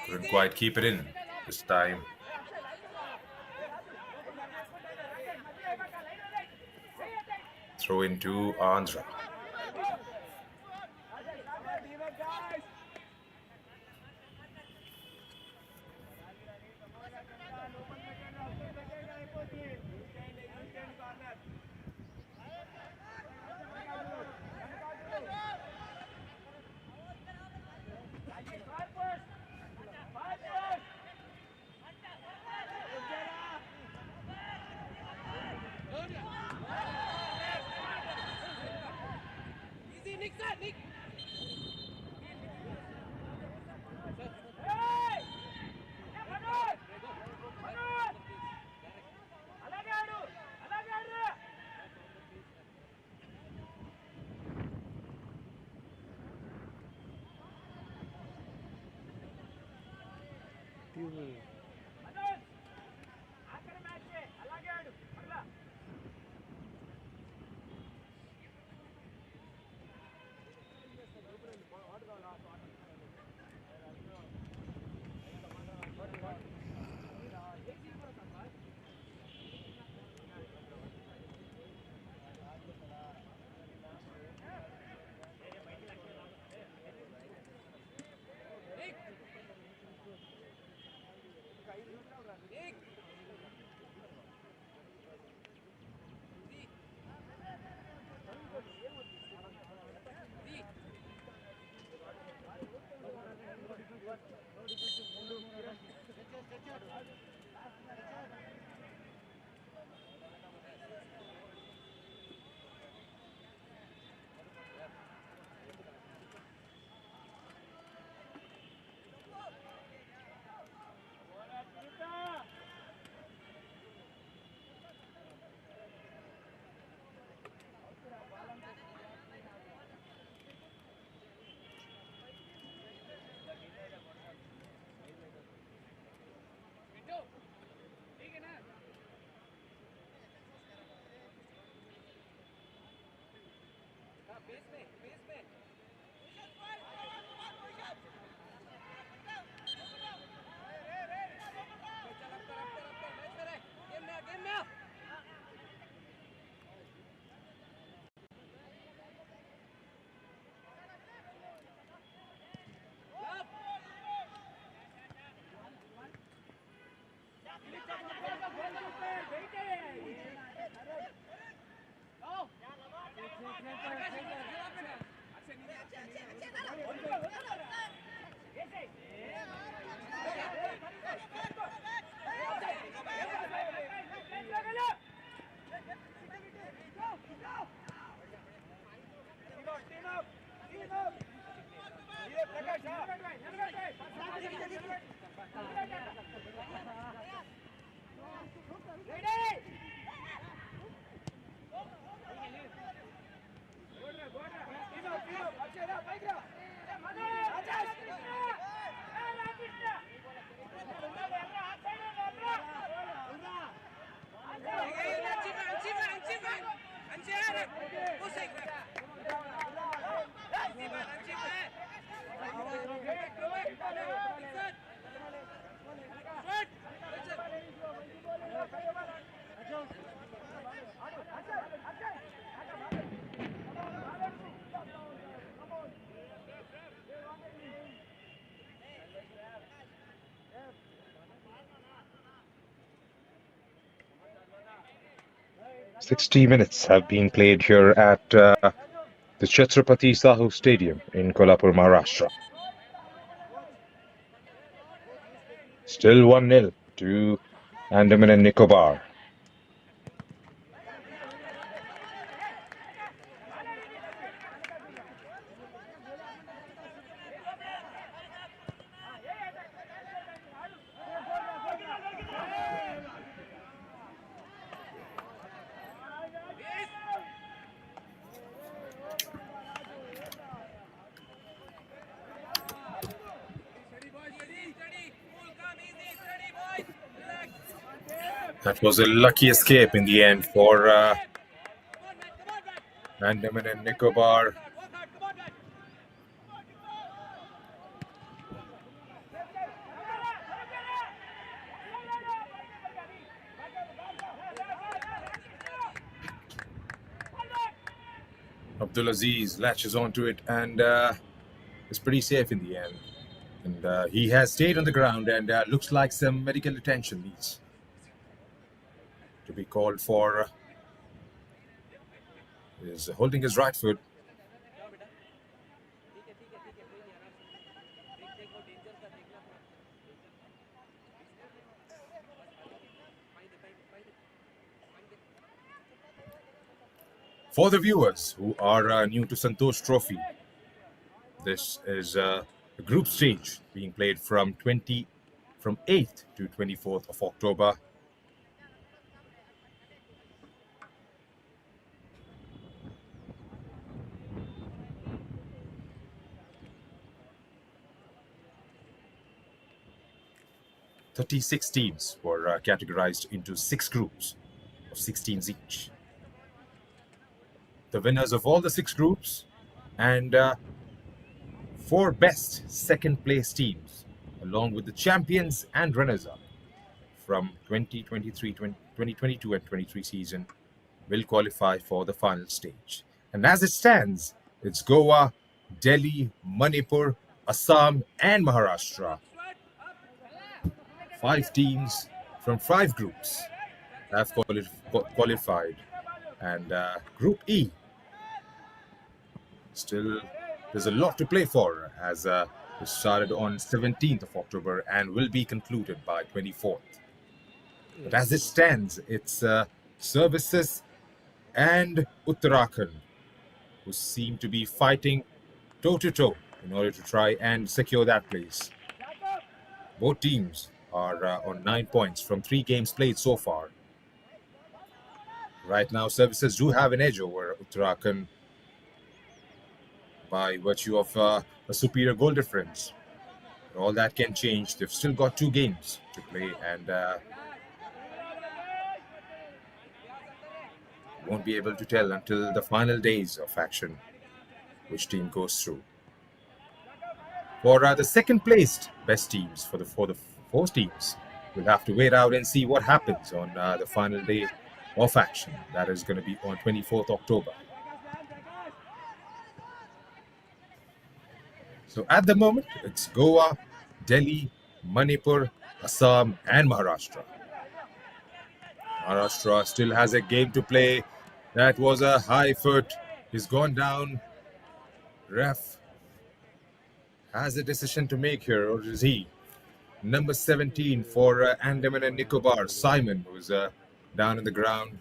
Couldn't quite keep it in this time. Throw into Andhra. .60 minutes have been played here at the Chhatrapati Sahu Stadium in Kolhapur, Maharashtra. Still 1-0 to Andaman and Nicobar. That was a lucky escape in the end for Andaman and Nicobar. Abdulaziz latches onto it and is pretty safe in the end. And he has stayed on the ground and looks like some medical attention needs to be called for. Is holding his right foot. For the viewers who are new to Santosh Trophy, this is a group stage being played from 8th to 24th of October. .36 teams were categorized into 6 groups of 6 teams each. The winners of all the 6 groups and 4 best second place teams, along with the champions and runners-up from 2023, 2022 and 23 season, will qualify for the final stage. And as it stands, it's Goa, Delhi, Manipur, Assam and Maharashtra. 5 teams from 5 groups have qualified. And Group E, still there's a lot to play for, as it started on 17th of October and will be concluded by 24th. But as it stands, it's Services and Uttarakhand who seem to be fighting toe-to-toe in order to try and secure that place. Both teams are on 9 points from 3 games played so far. Right now, Services do have an edge over Uttarakhand by virtue of a superior goal difference. But all that can change. They've still got 2 games to play and won't be able to tell until the final days of action. which team goes through. For the second placed best teams, for the four teams, we'll have to wait out and see what happens on the final day of action. That is going to be on 24th October. So at the moment, it's Goa, Delhi, Manipur, Assam, and Maharashtra. Maharashtra still has a game to play. That was a high foot. He's gone down. Ref has a decision to make here, or is he? Number 17 for Andaman and Nicobar, Simon, who's down on the ground.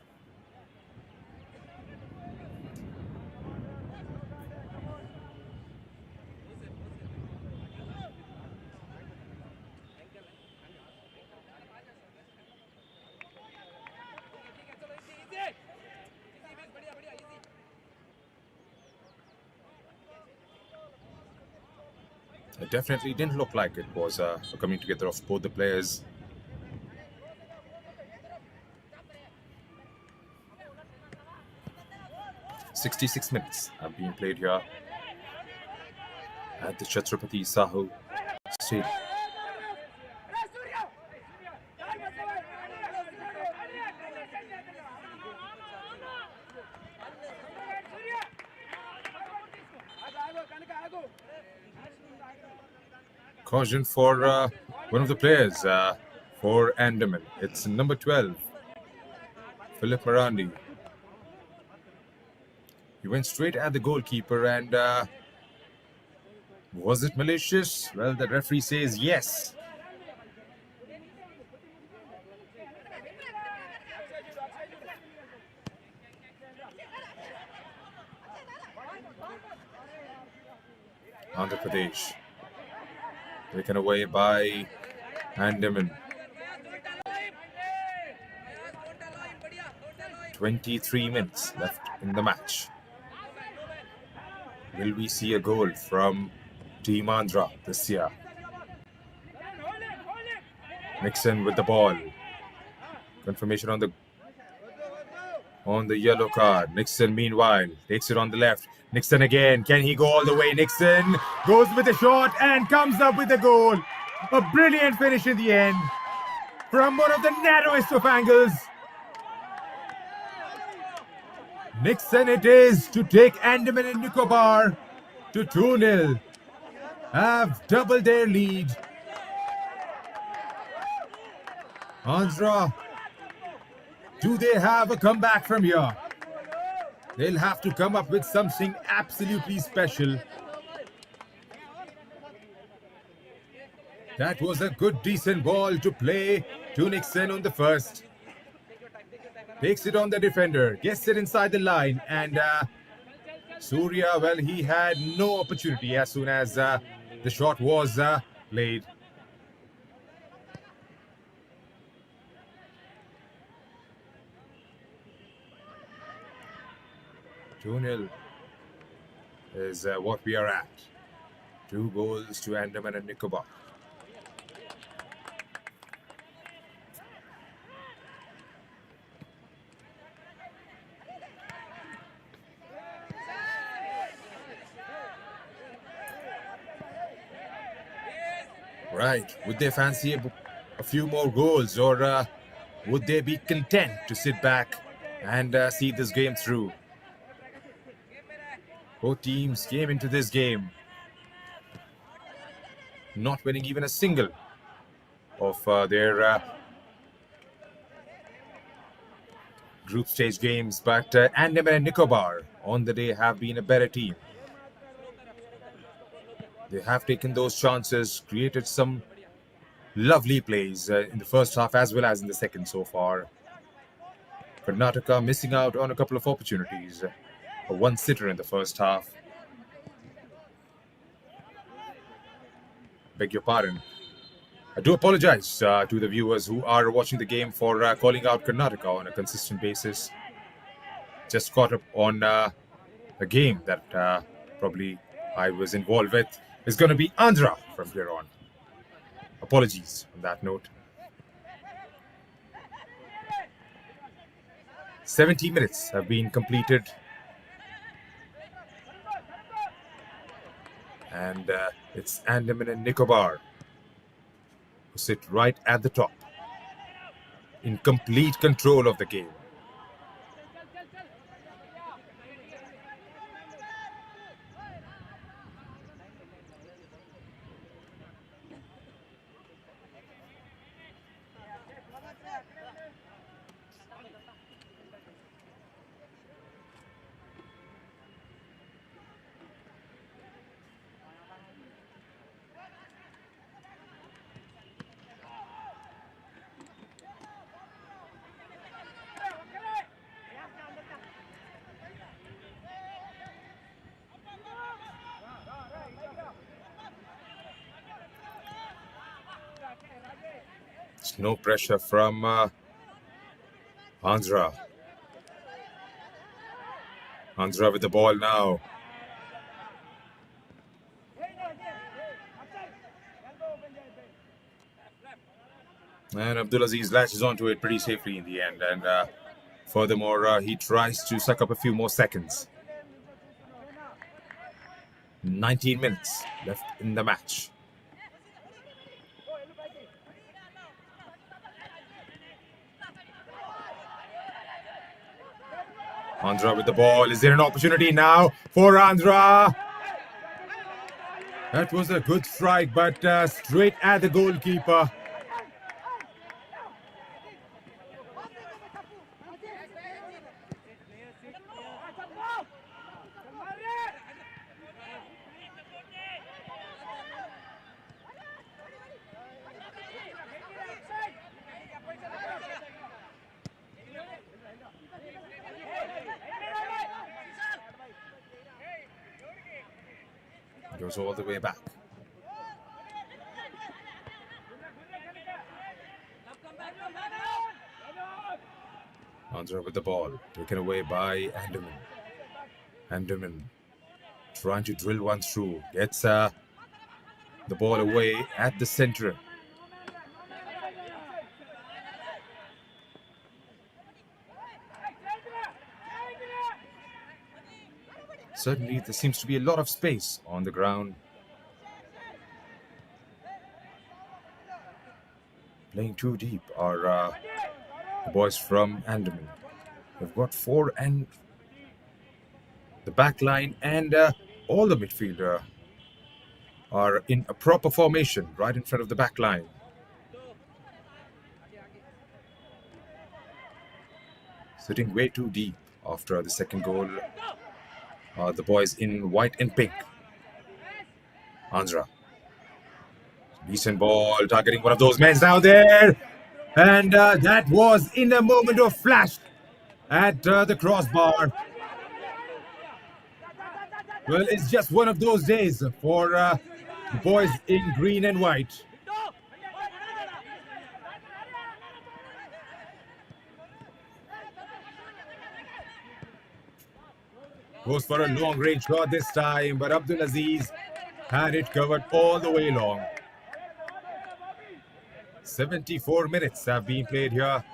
It definitely didn't look like it was a coming together of both the players. "66 minutes have been played here at the Chhatrapati Sahu Stadium. Caution for one of the players for Andaman. It's number 12, Philip Marandi. He went straight at the goalkeeper, and was it malicious? Well, the referee says yes. Andhra Pradesh taken away by Andaman. 23 minutes left in the match. Will we see a goal from Team Andhra this year? Nixon with the ball. Confirmation on the yellow card. Nixon, meanwhile, takes it on the left. Nixon again. Can he go all the way? Nixon goes with a shot and comes up with a goal. A brilliant finish in the end from one of the narrowest of angles. Nixon it is to take Andaman and Nicobar to 2-0. Have doubled their lead. Andhra, do they have a comeback from here? They'll have to come up with something absolutely special. That was a good, decent ball to play to Nixon on the first. Takes it on the defender, gets it inside the line, and Surya, well, he had no opportunity as soon as the shot was played. "2-0 is what we are at. 2 goals to Andaman and Nicobar. Right, would they fancy a few more goals, or would they be content to sit back and see this game through? Both teams came into this game not winning even a single of their group stage games, but Andaman and Nicobar on the day have been a better team. They have taken those chances, created some lovely plays in the first half as well as in the second so far. Karnataka missing out on a couple of opportunities. A one-sitter in the first half. Beg your pardon. I do apologize to the viewers who are watching the game for calling out Karnataka on a consistent basis. Just caught up on a game that probably I was involved with. It's going to be Andhra from here on. Apologies on that note. 70 minutes have been completed. And it's Andaman and Nicobar who sit right at the top, in complete control of the game. It's no pressure from Andhra. Andhra with the ball now. And Abdulaziz latches onto it pretty safely in the end. And furthermore, he tries to suck up a few more seconds. 19 minutes left in the match. Andhra with the ball. Is there an opportunity now for Andhra? That was a good strike, but straight at the goalkeeper. Goes all the way back. Andhra with the ball, taken away by Andaman. Andaman trying to drill one through, gets the ball away at the center. Certainly, there seems to be a lot of space on the ground. Playing too deep are the boys from Andaman. They've got four and the back line and all the midfielder are in a proper formation right in front of the back line. Sitting way too deep after the second goal. The boys in white and pink. Andhra. Decent ball, targeting one of those men down there. And that was in a moment of flash at the crossbar. Well, it's just one of those days for the boys in green and white. Goes for a long range shot this time, but Abdulaziz had it covered all the way long. 74 minutes have been played here. A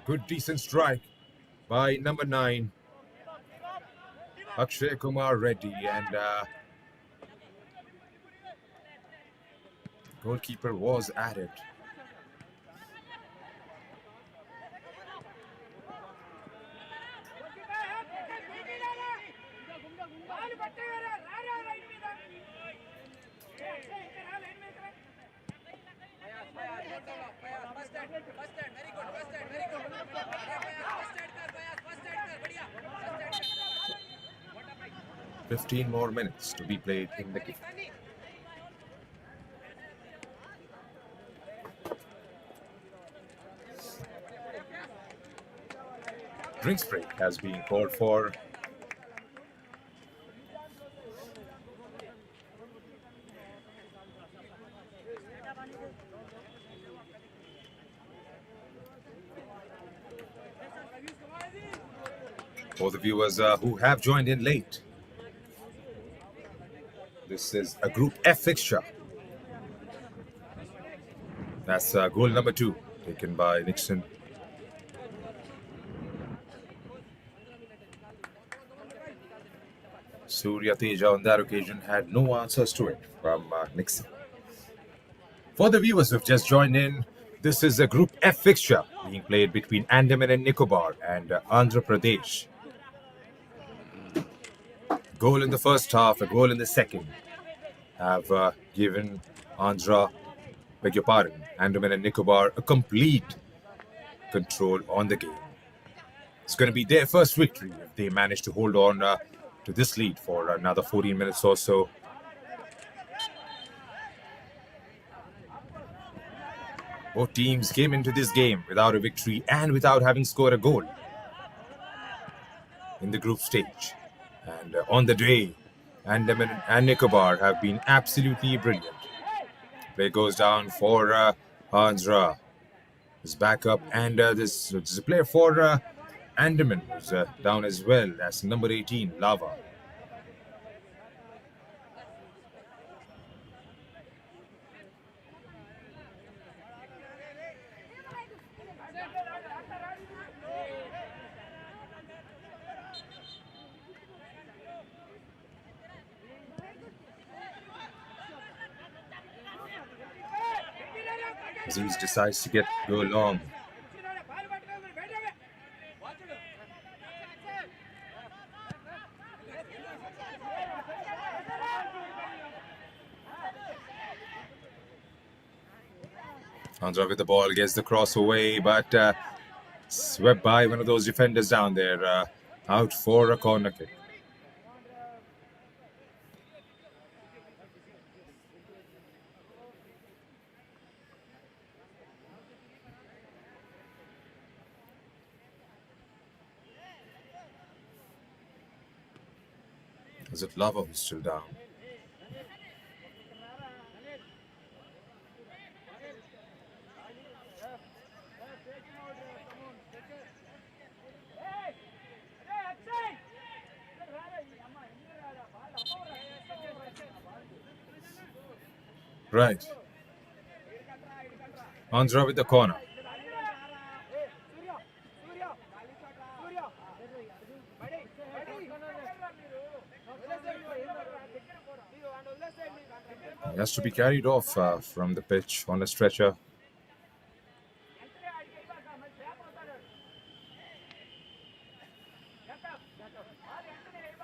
good decent strike by number 9, Akshay Kumar Reddy, and goalkeeper was at it. "15 more minutes to be played in the game." Drinks break has been called for. For the viewers who have joined in late, this is a Group F fixture. That's goal number 2, taken by Nixon. Surya Teja on that occasion had no answers to it from Nixon. For the viewers who've just joined in, this is a Group F fixture being played between Andaman and Nicobar and Andhra Pradesh. Goal in the first half, a goal in the second have given Andhra, beg your pardon, Andaman and Nicobar a complete control on the game. It's going to be their first victory if they manage to hold on to this lead for another 14 minutes or so. Both teams came into this game without a victory and without having scored a goal in the group stage. And on the day, Andaman and Nicobar have been absolutely brilliant. Play goes down for Andhra. His backup, and this is a player for Andaman who's down as well as number 18, Lava. Aziz decides to go long. Andhra with the ball, gets the cross away, but swept by one of those defenders down there. Out for a corner kick. Is it Lava who's still down? Right. Andhra with the corner. He has to be carried off from the pitch on a stretcher.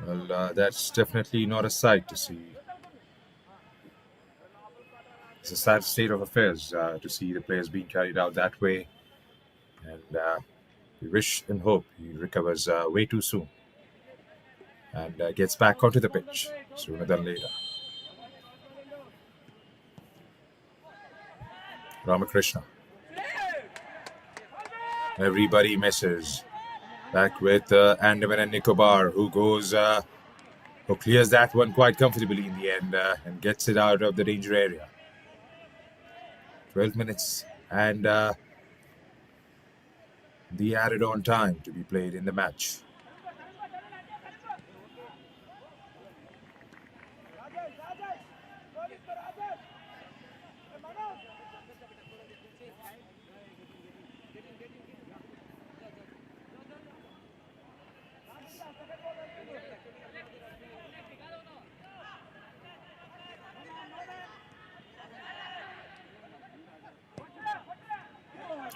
Well, that's definitely not a sight to see. It's a sad state of affairs to see the players being carried out that way. And we wish and hope he recovers way too soon and gets back onto the pitch sooner than later. Ramakrishna. Everybody misses. Back with Andaman and Nicobar, who clears that one quite comfortably in the end and gets it out of the danger area. 12 minutes and the added on time to be played in the match.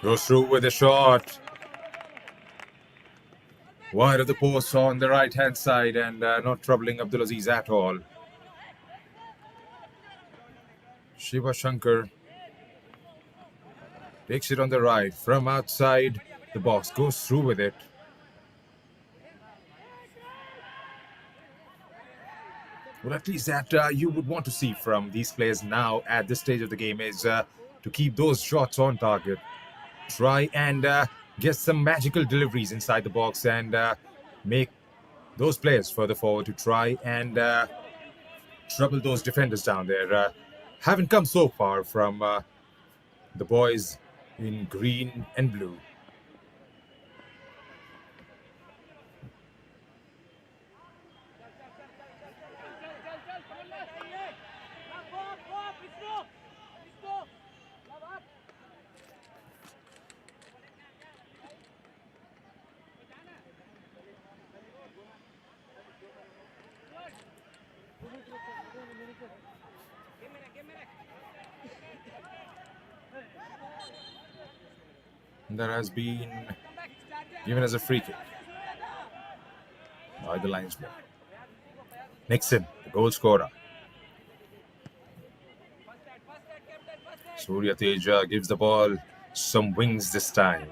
Goes through with a shot. Wide of the post on the right-hand side and not troubling Abdulaziz at all. Shiva Shankar takes it on the right from outside the box, goes through with it. Well, at least that you would want to see from these players now at this stage of the game is to keep those shots on target. Try and get some magical deliveries inside the box and make those players further forward to try and trouble those defenders down there. Haven't come so far from the boys in green and blue. that has been given as a free kick by the linesman. Nixon, the goal scorer. Surya Teja gives the ball some wings this time.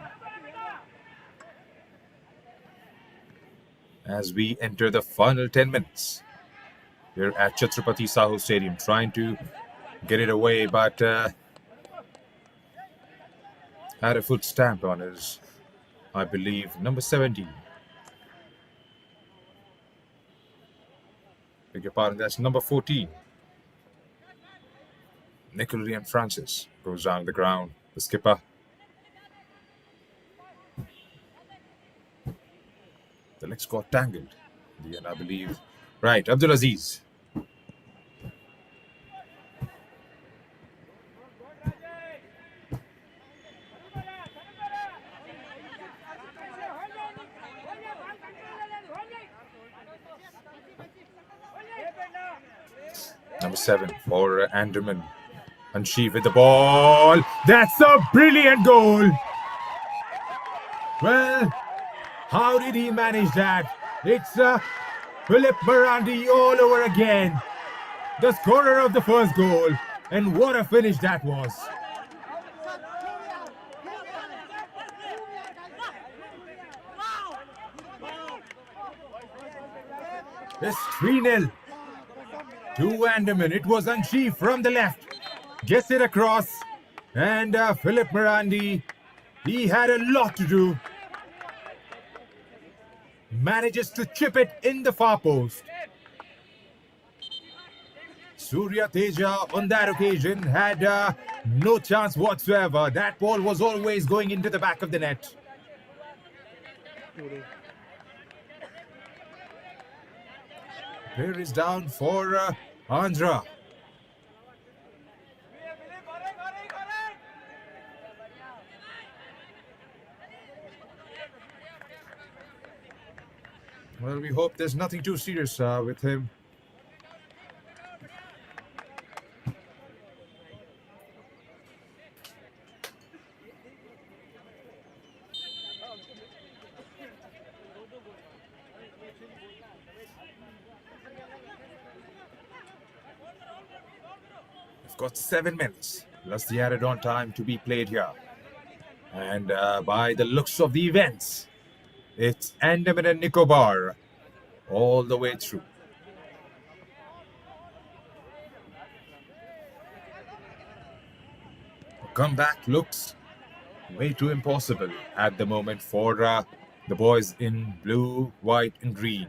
As we enter the final 10 minutes, we're at Chhatrapati Sahu Stadium trying to get it away, but had a foot stamped on his, I believe, number 17. Beg your pardon, that's number 14. Nickelodeon Francis goes down the ground. The skipper. The legs got tangled. In the end, I believe. Right, Abdul Aziz. Number 7 for Andaman. Anshiv with the ball. That's a brilliant goal. Well, how did he manage that? It's Philip Marandi all over again. The scorer of the first goal. And what a finish that was. It's 3-0 to Andaman. It was Anshiv from the left. Gets it across. And Philip Marandi, he had a lot to do. Manages to chip it in the far post. Surya Teja on that occasion had no chance whatsoever. That ball was always going into the back of the net. Player is down for Andhra. Well, we hope there's nothing too serious with him. We've got 7 minutes plus the added on time to be played here. And by the looks of the events, it's Andaman and Nicobar all the way through. The comeback looks way too impossible at the moment for the boys in blue, white and green.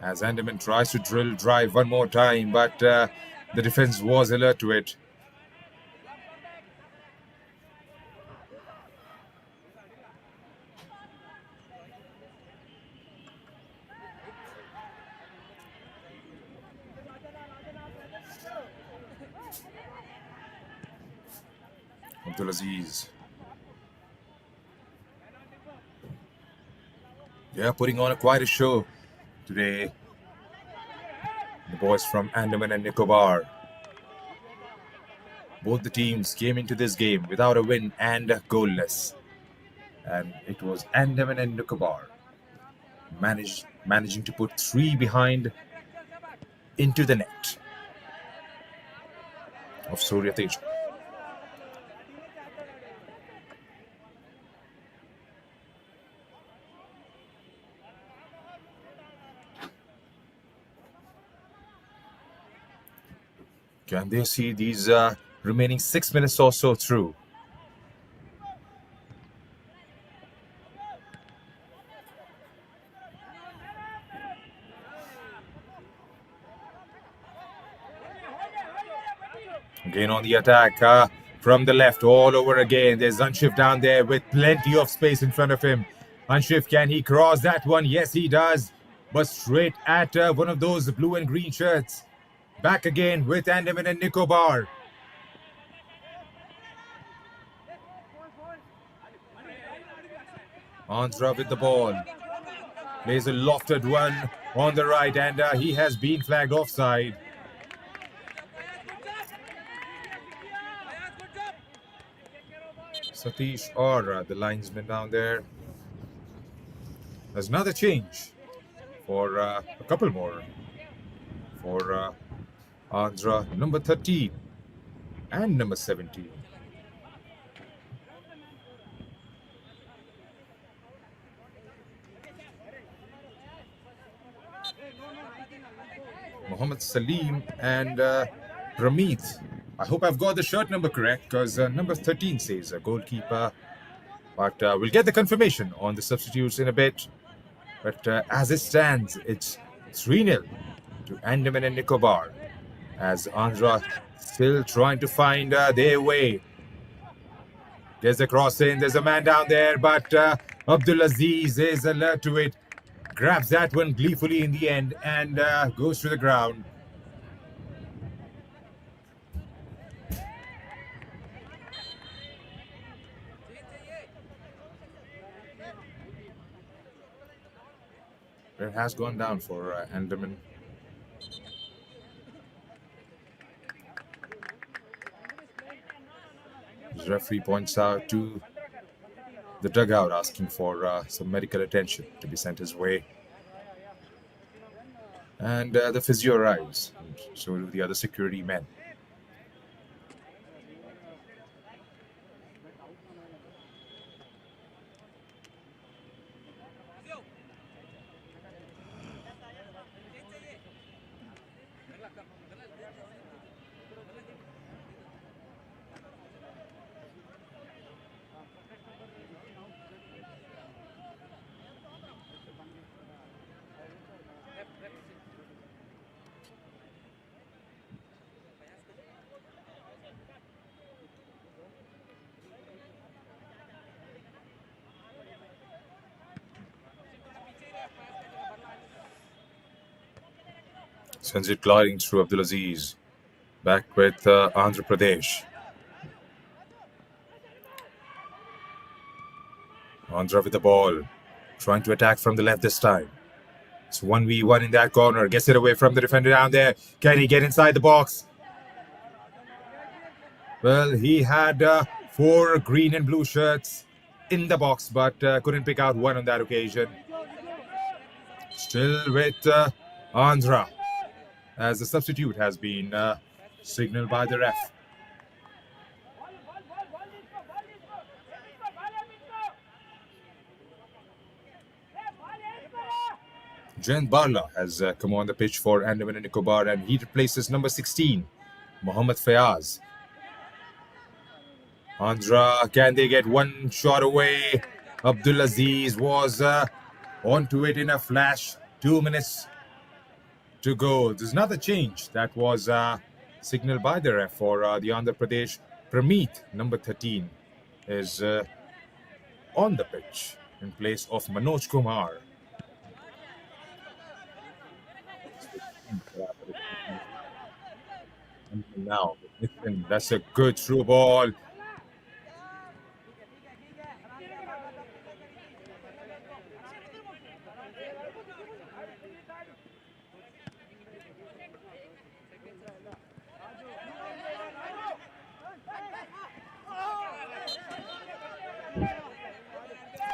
As Andaman tries to drive one more time, but the defense was alert to it. Abdul Aziz. Yeah, putting on quite a show today. The boys from Andaman and Nicobar. Both the teams came into this game without a win and goalless. And it was Andaman and Nicobar managing to put 3 behind into the net of Surya Teja. Can they see these remaining 6 minutes or so through? Again on the attack from the left all over again. There's Anshiv down there with plenty of space in front of him. Anshiv, can he cross that one? Yes, he does. But straight at one of those blue and green shirts. Back again with Andaman and Nicobar. Andhra with the ball. Plays a lofted one on the right and he has been flagged offside. Satish or the linesman down there. There's another change for a couple more for Andhra, number 13 and number 17. Mohammed Salim and Ramit. I hope I've got the shirt number correct because number 13 says goalkeeper. But we'll get the confirmation on the substitutes in a bit. But as it stands, it's 3-0 to Andaman and Nicobar as Andhra still trying to find their way. There's a cross in, there's a man down there, but Abdul Aziz is alert to it. Grabs that one gleefully in the end and goes to the ground. It has gone down for Andaman. The referee points out to the dugout asking for some medical attention to be sent his way. And the physio arrives, and so do the other security men. Sends it gliding through Abdul Aziz. Back with Andhra Pradesh. Andhra with the ball. Trying to attack from the left this time. It's 1v1 in that corner. Gets it away from the defender down there. Can he get inside the box? Well, he had 4 green and blue shirts in the box, but couldn't pick out one on that occasion. Still with Andhra, as the substitute has been signaled by the ref. Jayant Barla has come on the pitch for Andaman and Nicobar, and he replaces number 16, Mohammad Fayaz. Andhra, can they get one shot away? Abdul Aziz was onto it in a flash. 2 minutes to go. There's another change that was signaled by the ref for the Andhra Pradesh. Pramit, number 13, is on the pitch in place of Manoj Kumar. Now, that's a good through ball.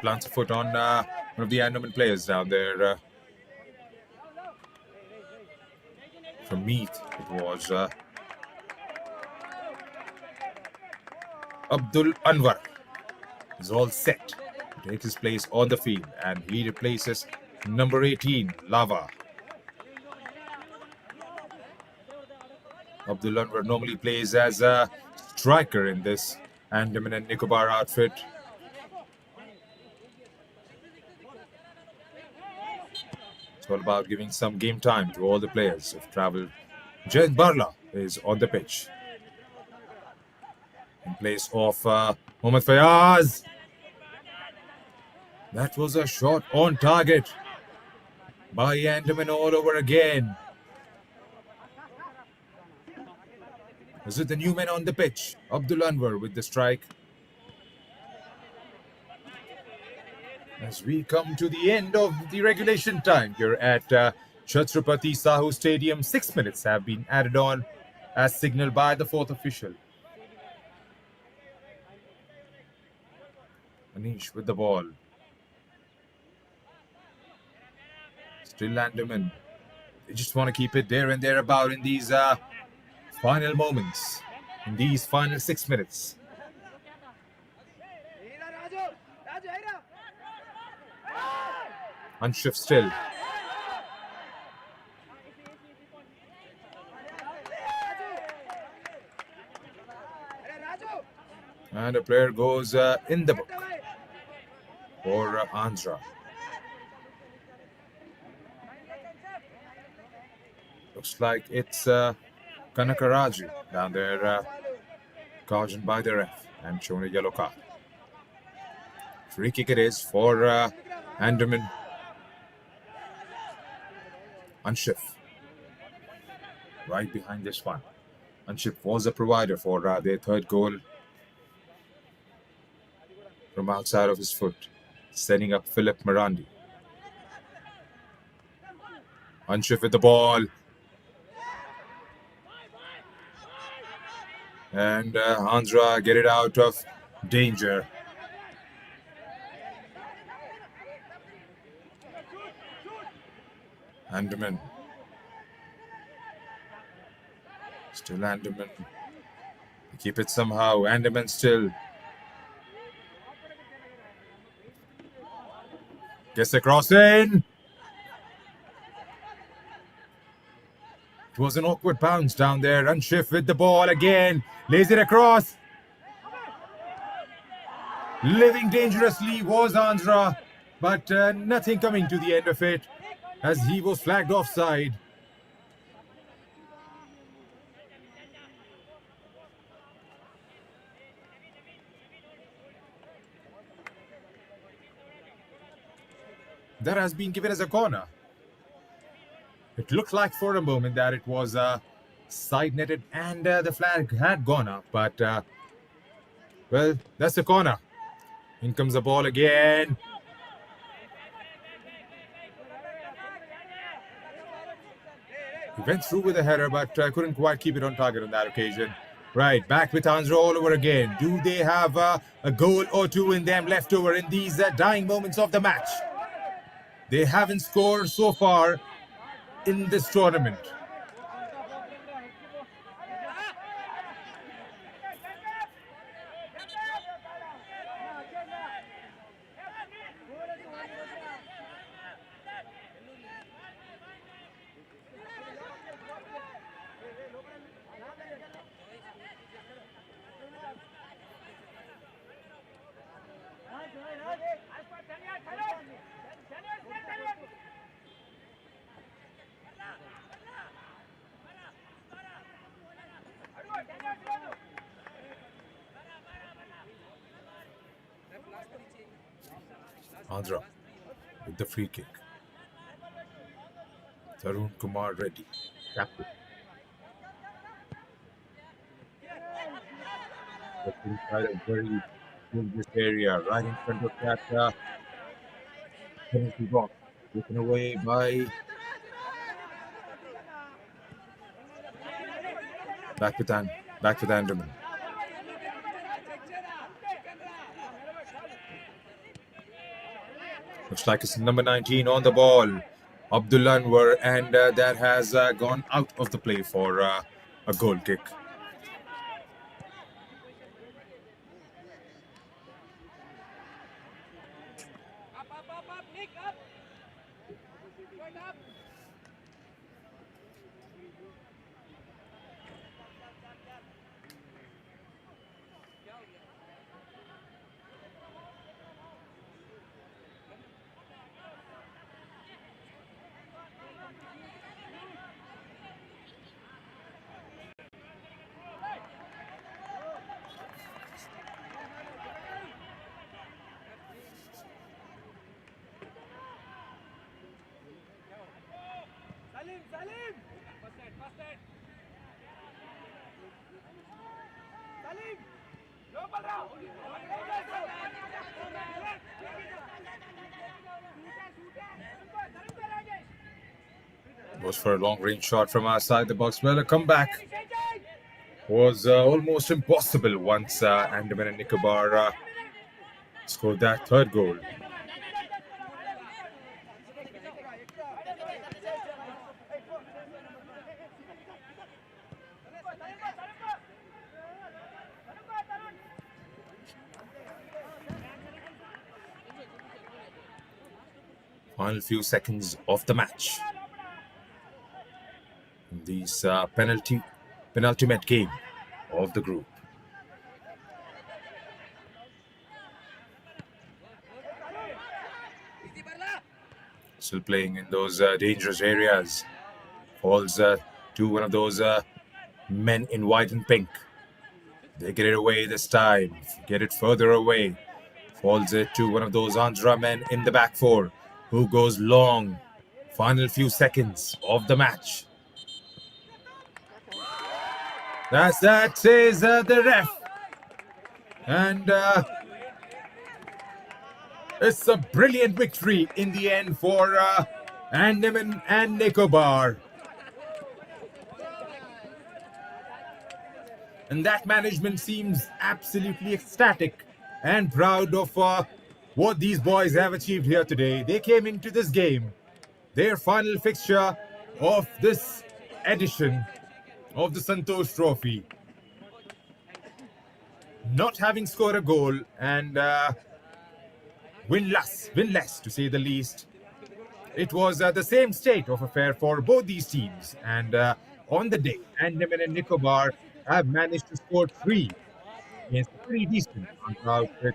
Plants a foot on one of the Andaman players down there. From Meath, it was Abdul Anwar. Is all set to take his place on the field, and he replaces number 18, Lava. Abdul Anwar normally plays as a striker in this Andaman and Nicobar outfit. It's all about giving some game time to all the players who've travelled. Jayant Barla is on the pitch in place of Mohammad Fayaz. That was a shot on target by Andaman all over again. Is it the new man on the pitch? Abdul Anwar with the strike. As we come to the end of the regulation time here at Chhatrapati Sahu Stadium, 6 minutes have been added on as signaled by the 4th official. exchange with the ball. Still Andaman. They just want to keep it there and thereabout in these final moments, in these final 6 minutes. Unshift still. And a player goes in the book for Andhra. Looks like it's Kanakaraju down there, cautioned by the ref and shown a yellow card. Free kick it is for Andaman. Unshif right behind this one. Unshif was a provider for their third goal from outside of his foot, setting up Philip Marandi. Unshif with the ball. And Andhra get it out of danger. Andaman. Still Andaman. They keep it somehow. Andaman still. Gets the cross in. It was an awkward bounce down there. Unshift with the ball again. Lays it across. Living dangerously was Andhra. But nothing coming to the end of it as he was flagged offside. That has been given as a corner. It looked like for a moment that it was side-netted and the flag had gone up. But, well, that's the corner. In comes the ball again. He went through with a header, but couldn't quite keep it on target on that occasion. Right, back with Andhra all over again. Do they have a goal or two in them left over in these dying moments of the match? They haven't scored so far in this tournament. Andhra with the free kick. Tarun Kumar Reddy, captain. Inside a very dangerous area, right in front of that penalty box. Taken away by back with Andaman. Looks like it's number 19 on the ball, Abdullah Anwar, and that has gone out of the play for a goal kick. Goes for a long-range shot from outside the box. Well, a comeback was almost impossible once Andaman and Nicobar scored that third goal. Final few seconds of the match. In this penultimate game of the group. Still playing in those dangerous areas. Falls to one of those men in white and pink. They get it away this time. Get it further away. Falls it to one of those Andhra men in the back four, who goes long. Final few seconds of the match. That says the ref. And it's a brilliant victory in the end for Andaman and Nicobar. And that management seems absolutely ecstatic and proud of what these boys have achieved here today. They came into this game, their final fixture of this edition of the Santosh Trophy, not having scored a goal and winless to say the least. It was the same state of affair for both these teams, and on the day, Andaman and Nicobar have managed to score 3 against a pretty decent Andhra outfit.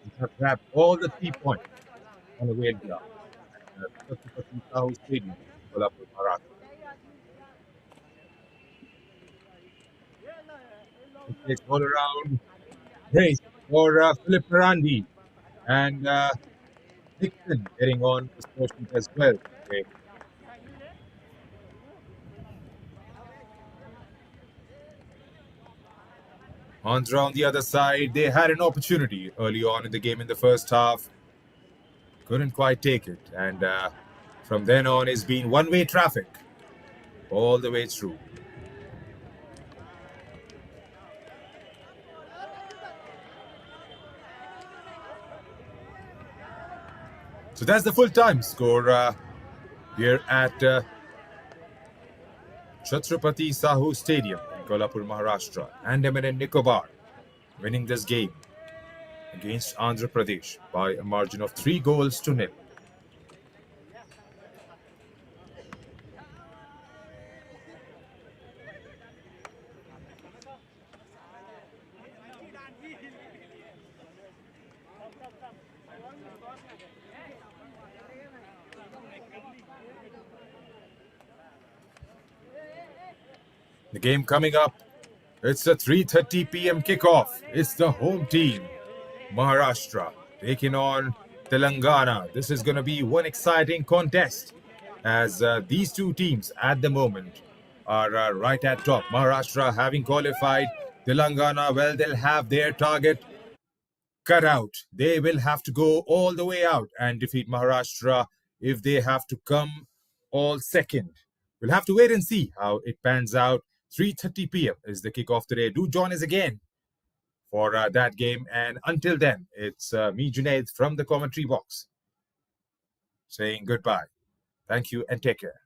They have grabbed all the 3 points on the way ground at Santosh Stadium, Kolhapur, Maharashtra. It takes all around race for Philip Ferrandi and Dixon getting on the score sheet as well. Okay. Andhra on the other side, they had an opportunity early on in the game in the first half. Couldn't quite take it. And from then on, it's been one-way traffic all the way through. So that's the full-time score here at Chhatrapati Sahu Stadium in Kolhapur, Maharashtra. Andaman and Nicobar winning this game against Andhra Pradesh by a margin of 3-0. The game coming up, it's a 3:30 p.m. kickoff. It's the home team, Maharashtra, taking on Telangana. This is going to be one exciting contest as these two teams at the moment are right at top. Maharashtra having qualified, Telangana, well, they'll have their target cut out. They will have to go all the way out and defeat Maharashtra if they have to come all second. We'll have to wait and see how it pans out. 3:30 p.m. is the kickoff today. Do join us again for that game. And until then, it's me, Junaid, from the commentary box saying goodbye. Thank you and take care.